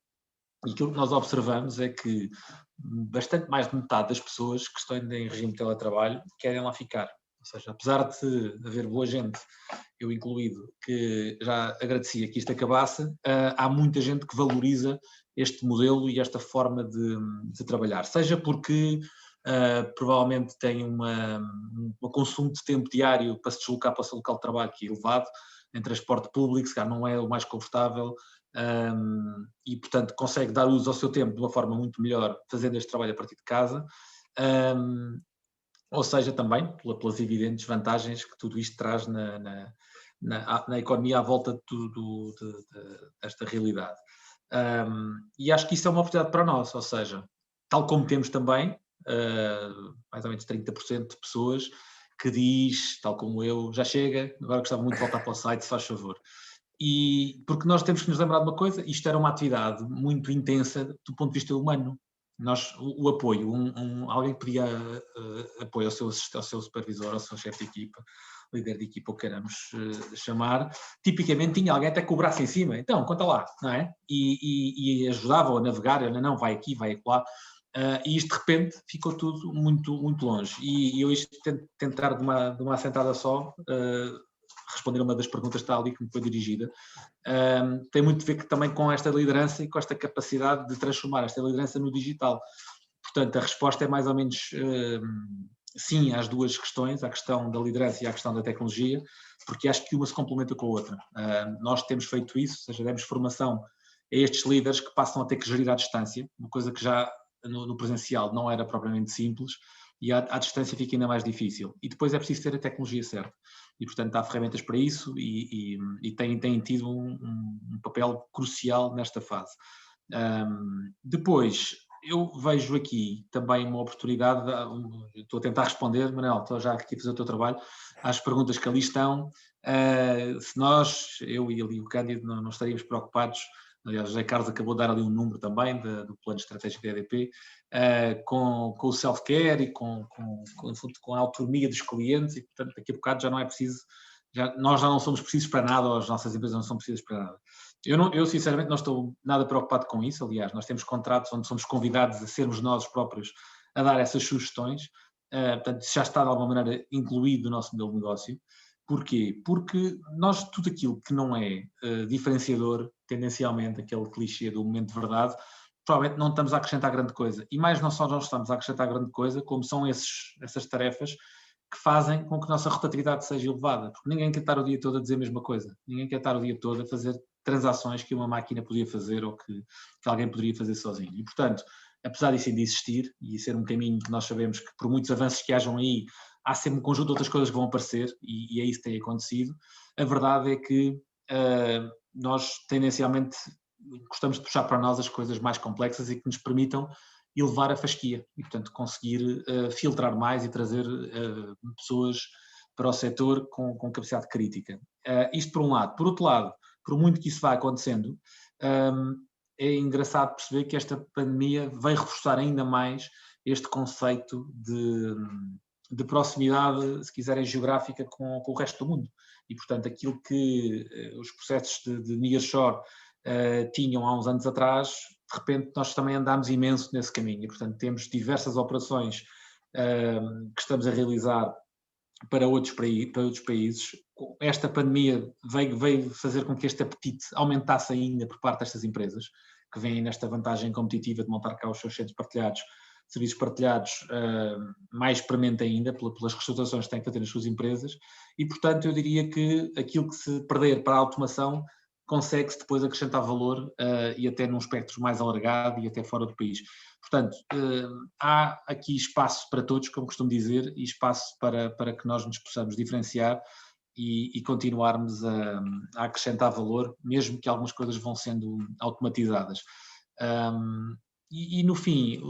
E aquilo que nós observamos é que bastante mais de metade das pessoas que estão em regime de teletrabalho querem lá ficar. Ou seja, apesar de haver boa gente, eu incluído, que já agradecia que isto acabasse, há muita gente que valoriza este modelo e esta forma de trabalhar. Seja porque provavelmente tem um consumo de tempo diário para se deslocar para o seu local de trabalho que é elevado, em transporte público, se calhar não é o mais confortável, e portanto consegue dar uso ao seu tempo de uma forma muito melhor fazendo este trabalho a partir de casa, ou seja também pelas evidentes vantagens que tudo isto traz na economia à volta desta realidade. E acho que isso é uma oportunidade para nós, ou seja, tal como temos também mais ou menos 30% de pessoas que diz, tal como eu, já chega, agora gostava muito de voltar para o site, se faz favor. E porque nós temos que nos lembrar de uma coisa, isto era uma atividade muito intensa do ponto de vista humano. O apoio, alguém pedia apoio ao seu supervisor, ao seu chefe de equipa, líder de equipa, o que queiramos chamar, tipicamente tinha alguém até com o braço em cima, então, conta lá, não é? E ajudava-o a navegar, não, vai aqui, vai acolá. E isto de repente ficou tudo muito, muito longe. E eu hoje tentar de uma assentada só responder a uma das perguntas que está ali que me foi dirigida. Tem muito a ver também com esta liderança e com esta capacidade de transformar esta liderança no digital. Portanto, a resposta é mais ou menos sim às duas questões, à questão da liderança e à questão da tecnologia, porque acho que uma se complementa com a outra. Nós temos feito isso, ou seja, demos formação a estes líderes que passam a ter que gerir à distância, uma coisa que já no presencial não era propriamente simples, e à distância fica ainda mais difícil. E depois é preciso ter a tecnologia certa. E, portanto, há ferramentas para isso e têm tido um papel crucial nesta fase. Depois, eu vejo aqui também uma oportunidade, estou a tentar responder, Manel, estou já aqui a fazer o teu trabalho, às perguntas que ali estão. Se nós, eu e ali o Cândido, não estaríamos preocupados. Aliás, o José Carlos acabou de dar ali um número também do plano estratégico da EDP, com o self-care e com a autonomia dos clientes, e portanto daqui a bocado já não é preciso, nós já não somos precisos para nada, ou as nossas empresas não são precisas para nada. Eu sinceramente não estou nada preocupado com isso, aliás, nós temos contratos onde somos convidados a sermos nós próprios a dar essas sugestões, portanto isso já está de alguma maneira incluído no nosso modelo de negócio. Porquê? Porque nós, tudo aquilo que não é diferenciador, tendencialmente, aquele clichê do momento de verdade, provavelmente não estamos a acrescentar grande coisa. E mais não só nós estamos a acrescentar grande coisa, como são essas tarefas que fazem com que a nossa rotatividade seja elevada. Porque ninguém quer estar o dia todo a dizer a mesma coisa. Ninguém quer estar o dia todo a fazer transações que uma máquina podia fazer ou que alguém poderia fazer sozinho. E, portanto, apesar disso ainda existir e ser um caminho que nós sabemos que por muitos avanços que hajam aí, há sempre um conjunto de outras coisas que vão aparecer e é isso que tem acontecido. A verdade é que nós tendencialmente gostamos de puxar para nós as coisas mais complexas e que nos permitam elevar a fasquia e, portanto, conseguir filtrar mais e trazer pessoas para o setor com capacidade crítica. Isto por um lado. Por outro lado, por muito que isso vá acontecendo, é engraçado perceber que esta pandemia veio reforçar ainda mais este conceito de proximidade, se quiserem, geográfica com o resto do mundo. E, portanto, aquilo que os processos de nearshore tinham há uns anos atrás, de repente nós também andámos imenso nesse caminho. E, portanto, temos diversas operações que estamos a realizar para outros países. Esta pandemia veio fazer com que este apetite aumentasse ainda por parte destas empresas, que vêm nesta vantagem competitiva de montar cá os seus centros partilhados, serviços partilhados, mais premente ainda pelas reestruturações que têm que fazer nas suas empresas, e portanto eu diria que aquilo que se perder para a automação consegue-se depois acrescentar valor e até num espectro mais alargado e até fora do país. Portanto, há aqui espaço para todos, como costumo dizer, e espaço para que nós nos possamos diferenciar e continuarmos a acrescentar valor, mesmo que algumas coisas vão sendo automatizadas. E no fim,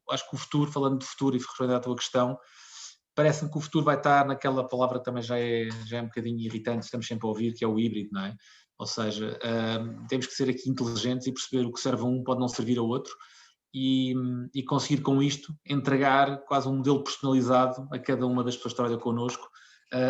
acho que o futuro, falando de futuro e respondendo à tua questão, parece-me que o futuro vai estar naquela palavra que também já é um bocadinho irritante, estamos sempre a ouvir, que é o híbrido, não é? Ou seja, temos que ser aqui inteligentes e perceber o que serve a um pode não servir a outro e conseguir com isto entregar quase um modelo personalizado a cada uma das pessoas que trabalham connosco,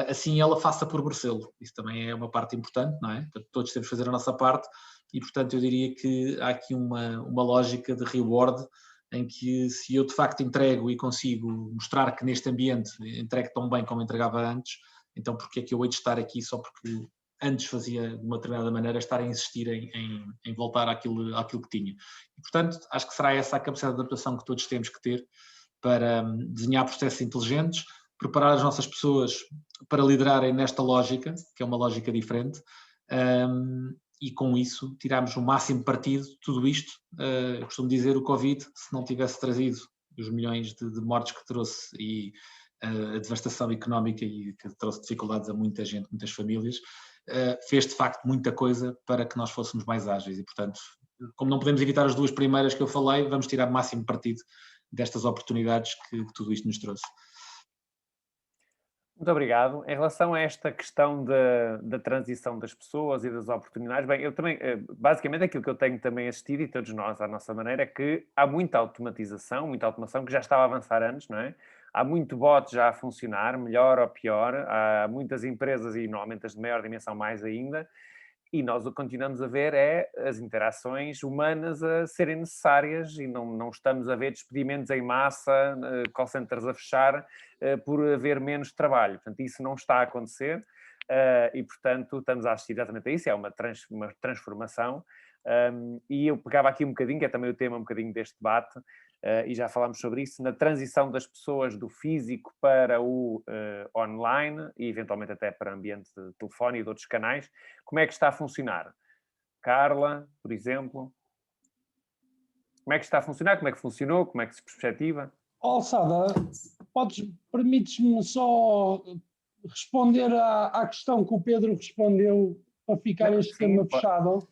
assim ela faça por merecê-lo. Isso também é uma parte importante, não é? Todos temos que fazer a nossa parte e, portanto, eu diria que há aqui uma lógica de reward em que se eu de facto entrego e consigo mostrar que neste ambiente entrego tão bem como entregava antes, então porque é que eu hei de estar aqui só porque antes fazia de uma determinada maneira, estar a insistir em voltar àquilo que tinha. E, portanto, acho que será essa a capacidade de adaptação que todos temos que ter para desenhar processos inteligentes, preparar as nossas pessoas para liderarem nesta lógica, que é uma lógica diferente, e com isso tirarmos o máximo partido de tudo isto. Eu costumo dizer, o Covid, se não tivesse trazido os milhões de mortes que trouxe e a devastação económica e que trouxe dificuldades a muita gente, muitas famílias, fez de facto muita coisa para que nós fôssemos mais ágeis e, portanto, como não podemos evitar as duas primeiras que eu falei, vamos tirar o máximo partido destas oportunidades que tudo isto nos trouxe. Muito obrigado. Em relação a esta questão da transição das pessoas e das oportunidades, bem, eu também, basicamente aquilo que eu tenho também assistido, e todos nós à nossa maneira, é que há muita automação que já estava a avançar antes, não é? Há muito bot já a funcionar, melhor ou pior, há muitas empresas e normalmente as de maior dimensão mais ainda, e nós o que continuamos a ver é as interações humanas a serem necessárias e não estamos a ver despedimentos em massa, call centers a fechar por haver menos trabalho. Portanto, isso não está a acontecer e, portanto, estamos a assistir exatamente a isso, é uma transformação. E eu pegava aqui um bocadinho, que é também o tema um bocadinho deste debate, e já falámos sobre isso, na transição das pessoas do físico para o online e eventualmente até para ambiente de telefone e de outros canais. Como é que está a funcionar? Carla, por exemplo, como é que está a funcionar? Como é que funcionou? Como é que se perspectiva? Alçada, permites-me só responder à questão que o Pedro respondeu para ficar este tema fechado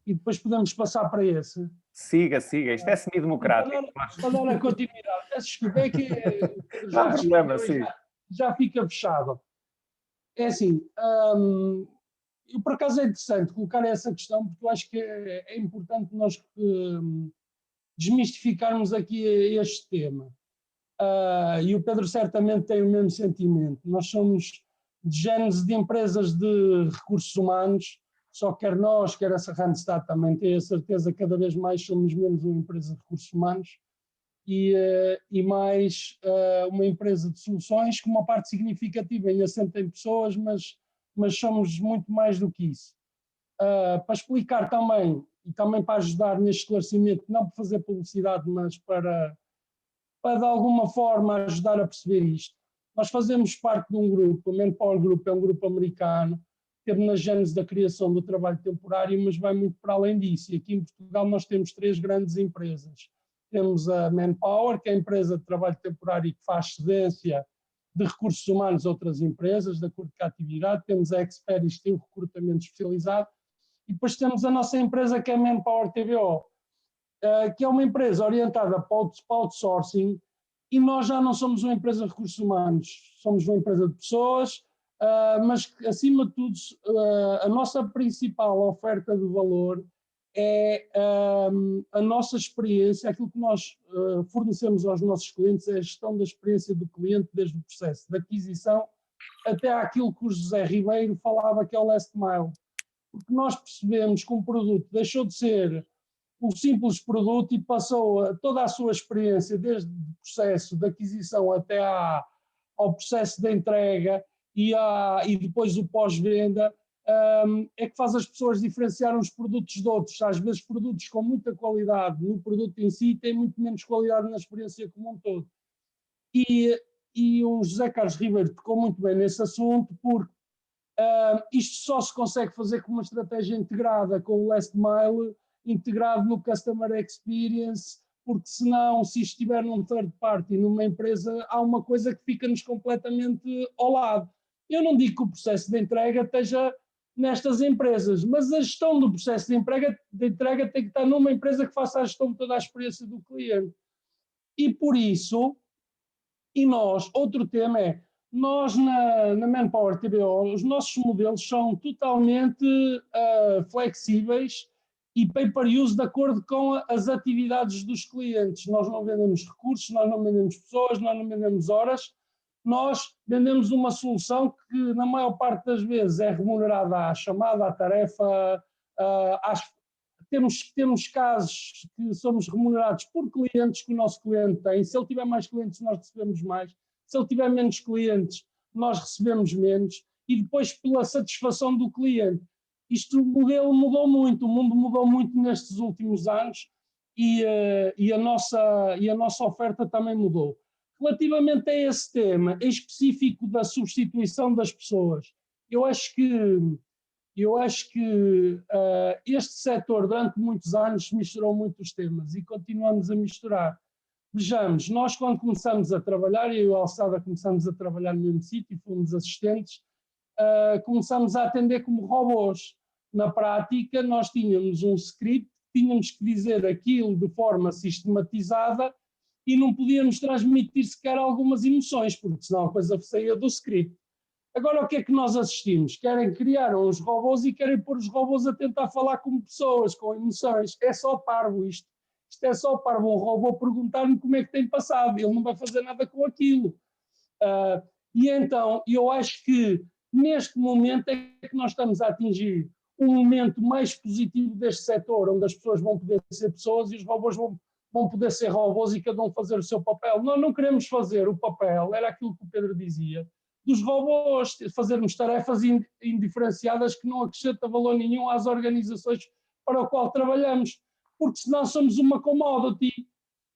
e depois podemos passar para esse? Siga, isto é semidemocrático. Para dar a continuidade, desculpa, é que não há problema, já fica fechado. É assim, eu por acaso é interessante colocar essa questão, porque eu acho que é importante nós desmistificarmos aqui este tema. E o Pedro certamente tem o mesmo sentimento. Nós somos de gênese de empresas de recursos humanos, só quer nós, quer essa Randstad também tem a certeza que cada vez mais somos menos uma empresa de recursos humanos e mais uma empresa de soluções com uma parte significativa em assento em pessoas, mas somos muito mais do que isso. Para explicar também, e também para ajudar neste esclarecimento, não para fazer publicidade, mas para de alguma forma ajudar a perceber isto. Nós fazemos parte de um grupo, o Manpower Group é um grupo americano, teve na gênese da criação do trabalho temporário, mas vai muito para além disso. E aqui em Portugal nós temos 3 grandes empresas. Temos a Manpower, que é a empresa de trabalho temporário que faz cedência de recursos humanos a outras empresas, de acordo com a atividade. Temos a Experis, que tem um recrutamento especializado. E depois temos a nossa empresa, que é a Manpower TBO, que é uma empresa orientada para o outsourcing, e nós já não somos uma empresa de recursos humanos, somos uma empresa de pessoas, mas acima de tudo a nossa principal oferta de valor é a nossa experiência, aquilo que nós fornecemos aos nossos clientes é a gestão da experiência do cliente desde o processo de aquisição até aquilo que o José Ribeiro falava que é o last mile, porque nós percebemos que um produto deixou de ser um simples produto e passou toda a sua experiência desde o processo de aquisição até ao processo de entrega e depois o pós-venda, é que faz as pessoas diferenciar uns produtos de outros. Às vezes produtos com muita qualidade no produto em si têm muito menos qualidade na experiência como um todo. E o José Carlos Ribeiro tocou muito bem nesse assunto, porque isto só se consegue fazer com uma estratégia integrada, com o last mile integrado no Customer Experience, porque senão, se estiver num third party, numa empresa, há uma coisa que fica-nos completamente ao lado. Eu não digo que o processo de entrega esteja nestas empresas, mas a gestão do processo de entrega tem que estar numa empresa que faça a gestão de toda a experiência do cliente. E por isso, outro tema é, nós na Manpower TBO, os nossos modelos são totalmente flexíveis e pay-per-use de acordo com as atividades dos clientes. Nós não vendemos recursos, nós não vendemos pessoas, nós não vendemos horas, nós vendemos uma solução que na maior parte das vezes é remunerada à chamada, à tarefa, temos casos que somos remunerados por clientes que o nosso cliente tem. Se ele tiver mais clientes, nós recebemos mais. Se ele tiver menos clientes, nós recebemos menos. E depois pela satisfação do cliente. O modelo mudou muito, o mundo mudou muito nestes últimos anos e a nossa oferta também mudou. Relativamente a esse tema em específico da substituição das pessoas, eu acho que este setor durante muitos anos misturou muitos temas e continuamos a misturar. Vejamos, nós quando começamos a trabalhar, eu e o Alçada começamos a trabalhar no mesmo sítio, fomos assistentes, começamos a atender como robôs. Na prática, nós tínhamos um script, tínhamos que dizer aquilo de forma sistematizada e não podíamos transmitir sequer algumas emoções, porque senão a coisa saía do script. Agora o que é que nós assistimos? Querem criar uns robôs e querem pôr os robôs a tentar falar como pessoas, com emoções. É só parvo isto. Isto é só parvo. Um robô perguntar-me como é que tem passado. Ele não vai fazer nada com aquilo. E então, eu acho que neste momento é que nós estamos a atingir um momento mais positivo deste setor, onde as pessoas vão poder ser pessoas e os robôs vão poder ser robôs e cada um fazer o seu papel. Nós não queremos fazer o papel, era aquilo que o Pedro dizia, dos robôs, fazermos tarefas indiferenciadas que não acrescentam valor nenhum às organizações para o qual trabalhamos, porque senão somos uma commodity,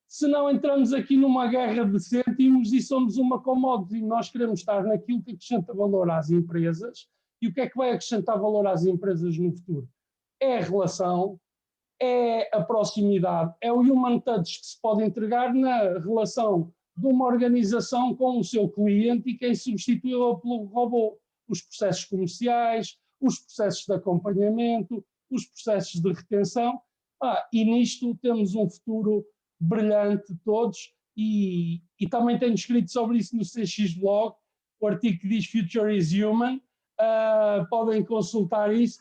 senão entramos aqui numa guerra de cêntimos e somos uma commodity. Nós queremos estar naquilo que acrescenta valor às empresas. E o que é que vai acrescentar valor às empresas no futuro? É a relação, é a proximidade, é o human touch que se pode entregar na relação de uma organização com o seu cliente e que é substituível pelo robô. Os processos comerciais, os processos de acompanhamento, os processos de retenção. E nisto temos um futuro brilhante todos e também tenho escrito sobre isso no CX Blog, o artigo que diz Future is Human. Podem consultar isso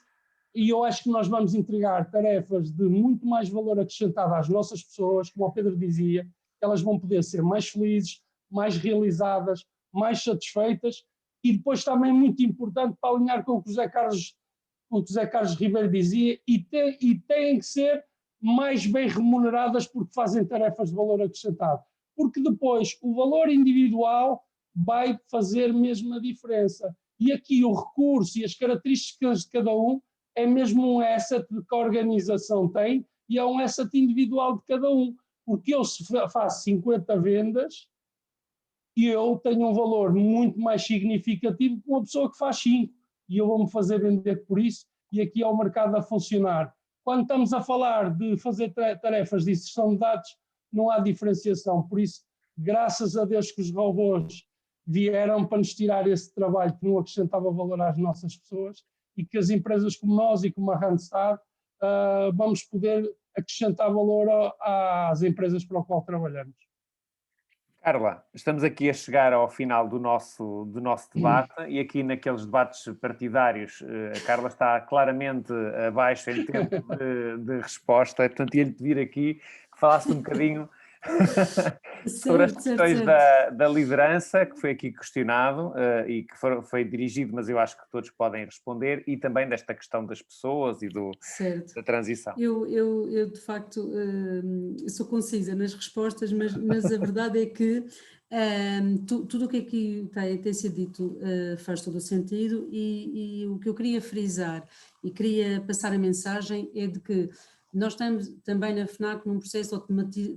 e eu acho que nós vamos entregar tarefas de muito mais valor acrescentado às nossas pessoas, como o Pedro dizia, elas vão poder ser mais felizes, mais realizadas, mais satisfeitas e depois também muito importante para alinhar com o que o José Carlos Ribeiro dizia e têm que ser mais bem remuneradas porque fazem tarefas de valor acrescentado, porque depois o valor individual vai fazer mesmo a diferença. E aqui o recurso e as características de cada um é mesmo um asset que a organização tem e é um asset individual de cada um. Porque eu se faço 50 vendas, eu tenho um valor muito mais significativo que uma pessoa que faz 5. E eu vou-me fazer vender por isso e aqui é o mercado a funcionar. Quando estamos a falar de fazer tarefas de inserção de dados, não há diferenciação. Por isso, graças a Deus que os robôs vieram para nos tirar esse trabalho que não acrescentava valor às nossas pessoas e que as empresas como nós e como a Randstad vamos poder acrescentar valor às empresas para o qual trabalhamos. Carla, estamos aqui a chegar ao final do nosso debate e aqui naqueles debates partidários a Carla está claramente abaixo em tempo de resposta, portanto ia-lhe pedir aqui que falasse um bocadinho sobre as questões da liderança, que foi aqui questionado e que foi dirigido, mas eu acho que todos podem responder, e também desta questão das pessoas e da transição. Eu de facto sou concisa nas respostas, mas a verdade é que tudo o que aqui tem sido dito faz todo o sentido e o que eu queria frisar e queria passar a mensagem é de que nós estamos também na FNAC num processo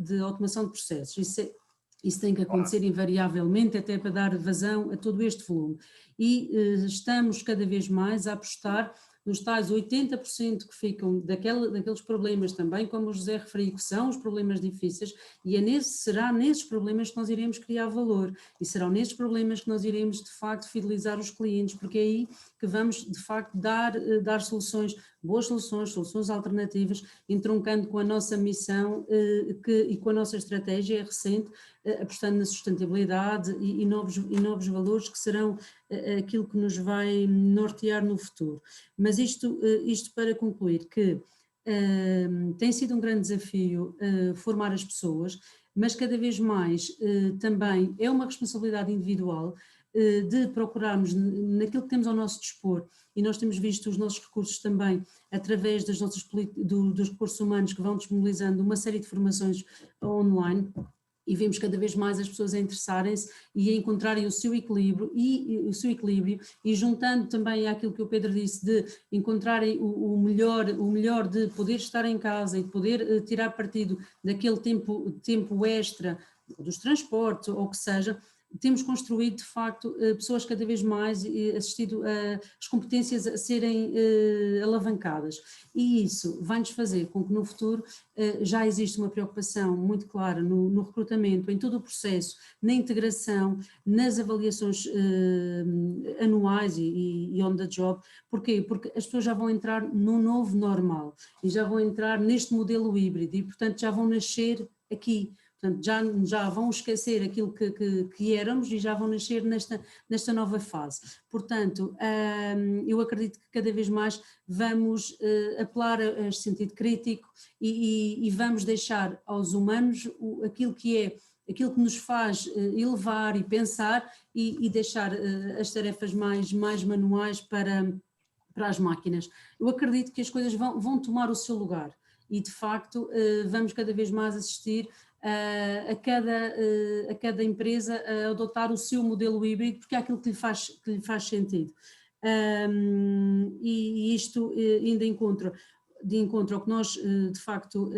de automação de processos. Isso tem que acontecer invariavelmente até para dar vazão a todo este volume. E estamos cada vez mais a apostar nos tais 80% que ficam daqueles problemas também, como o José referiu, que são os problemas difíceis, e será nesses problemas que nós iremos criar valor, e serão nesses problemas que nós iremos de facto fidelizar os clientes, porque é aí que vamos de facto dar soluções, boas soluções alternativas, entroncando com a nossa missão e com a nossa estratégia recente, apostando na sustentabilidade e novos valores que serão aquilo que nos vai nortear no futuro. Mas isto para concluir que tem sido um grande desafio formar as pessoas, mas cada vez mais também é uma responsabilidade individual de procurarmos naquilo que temos ao nosso dispor, e nós temos visto os nossos recursos também através dos recursos humanos que vão disponibilizando uma série de formações online. e vemos cada vez mais as pessoas a interessarem-se e a encontrarem o seu equilíbrio e juntando também àquilo que o Pedro disse, de encontrarem o melhor de poder estar em casa e de poder tirar partido daquele tempo extra dos transportes ou o que seja. Temos construído, de facto, pessoas cada vez mais assistido as competências a serem alavancadas, e isso vai-nos fazer com que no futuro já existe uma preocupação muito clara no recrutamento, em todo o processo, na integração, nas avaliações anuais e on the job. Porquê? Porque as pessoas já vão entrar no novo normal e já vão entrar neste modelo híbrido e, portanto, já vão nascer aqui. Portanto, já vão esquecer aquilo que éramos e já vão nascer nesta nova fase. Portanto, eu acredito que cada vez mais vamos apelar a este sentido crítico e vamos deixar aos humanos aquilo que nos faz elevar e pensar e deixar as tarefas mais manuais para as máquinas. Eu acredito que as coisas vão tomar o seu lugar e, de facto, vamos cada vez mais assistir a cada empresa a adotar o seu modelo híbrido, porque é aquilo que lhe faz sentido. E isto ainda de encontro ao que nós, de facto,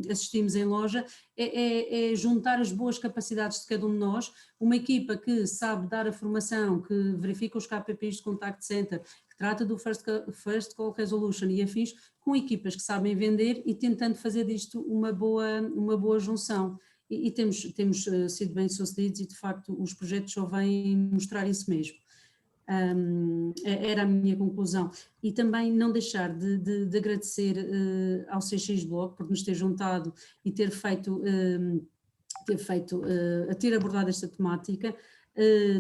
assistimos em loja, é juntar as boas capacidades de cada um de nós, uma equipa que sabe dar a formação, que verifica os KPIs de Contact Center, que trata do First Call Resolution e afins, com equipas que sabem vender e tentando fazer disto uma boa junção. E temos sido bem-sucedidos e, de facto, os projetos só vêm mostrar isso mesmo. Era a minha conclusão. E também não deixar de agradecer ao CX Blog por nos ter juntado e ter abordado esta temática.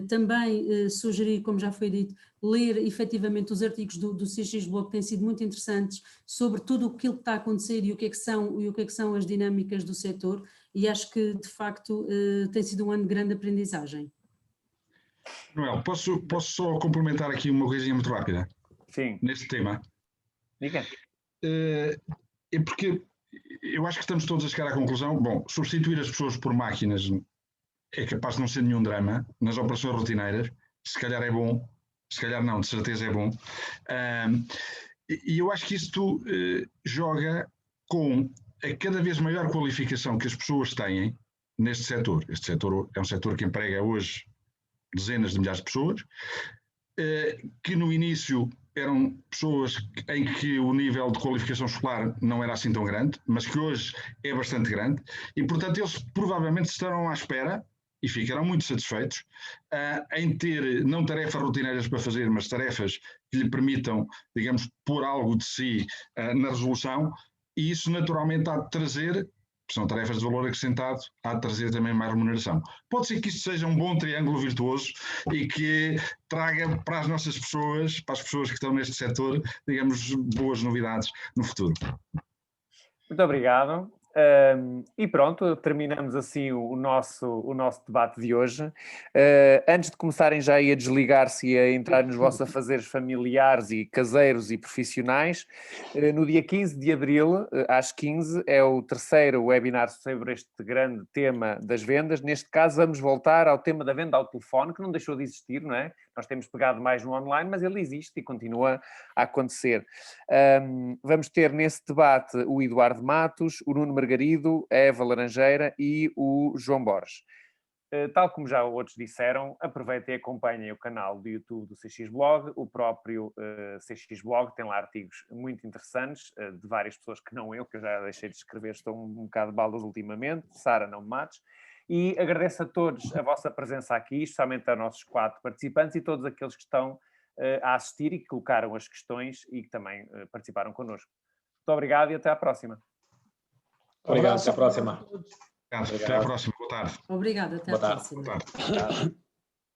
Também sugerir, como já foi dito, ler efetivamente os artigos do CX Blog, que têm sido muito interessantes sobre tudo aquilo que está a acontecer e o que é que são as dinâmicas do setor, e acho que, de facto, tem sido um ano de grande aprendizagem. Noel, posso só complementar aqui uma coisinha muito rápida? Sim. Neste tema? Diga. É porque eu acho que estamos todos a chegar à conclusão, bom, substituir as pessoas por máquinas é capaz de não ser nenhum drama, nas operações rotineiras, se calhar é bom, se calhar não, de certeza é bom. E eu acho que isto joga com a cada vez maior qualificação que as pessoas têm neste setor. Este setor é um setor que emprega hoje dezenas de milhares de pessoas, que no início eram pessoas em que o nível de qualificação escolar não era assim tão grande, mas que hoje é bastante grande, e portanto eles provavelmente estarão à espera e ficarão muito satisfeitos em ter não tarefas rotineiras para fazer, mas tarefas que lhe permitam, digamos, pôr algo de si na resolução, e isso naturalmente há de trazer, são tarefas de valor acrescentado, há de trazer também mais remuneração. Pode ser que isto seja um bom triângulo virtuoso e que traga para as nossas pessoas, para as pessoas que estão neste setor, digamos, boas novidades no futuro. Muito obrigado. E pronto, terminamos assim o nosso debate de hoje. Antes de começarem já a desligar-se e a entrar nos vossos afazeres familiares e caseiros e profissionais, no dia 15 de abril, às 15, é o terceiro webinar sobre este grande tema das vendas. Neste caso, vamos voltar ao tema da venda ao telefone, que não deixou de existir, não é? Nós temos pegado mais no online, mas ele existe e continua a acontecer. Vamos ter nesse debate o Eduardo Matos, o Nuno Margarido, a Eva Laranjeira e o João Borges. Tal como já outros disseram, aproveitem e acompanhem o canal do YouTube do CX Blog. O próprio CX Blog tem lá artigos muito interessantes, de várias pessoas que não eu, que eu já deixei de escrever, estou um bocado de baldas ultimamente. Sara, não me mates. E agradeço a todos a vossa presença aqui, especialmente aos nossos 4 participantes e todos aqueles que estão a assistir e que colocaram as questões e que também participaram connosco. Muito obrigado e até à próxima. Obrigado, até à próxima. Até à próxima, boa tarde. Obrigada, até à próxima. Boa tarde.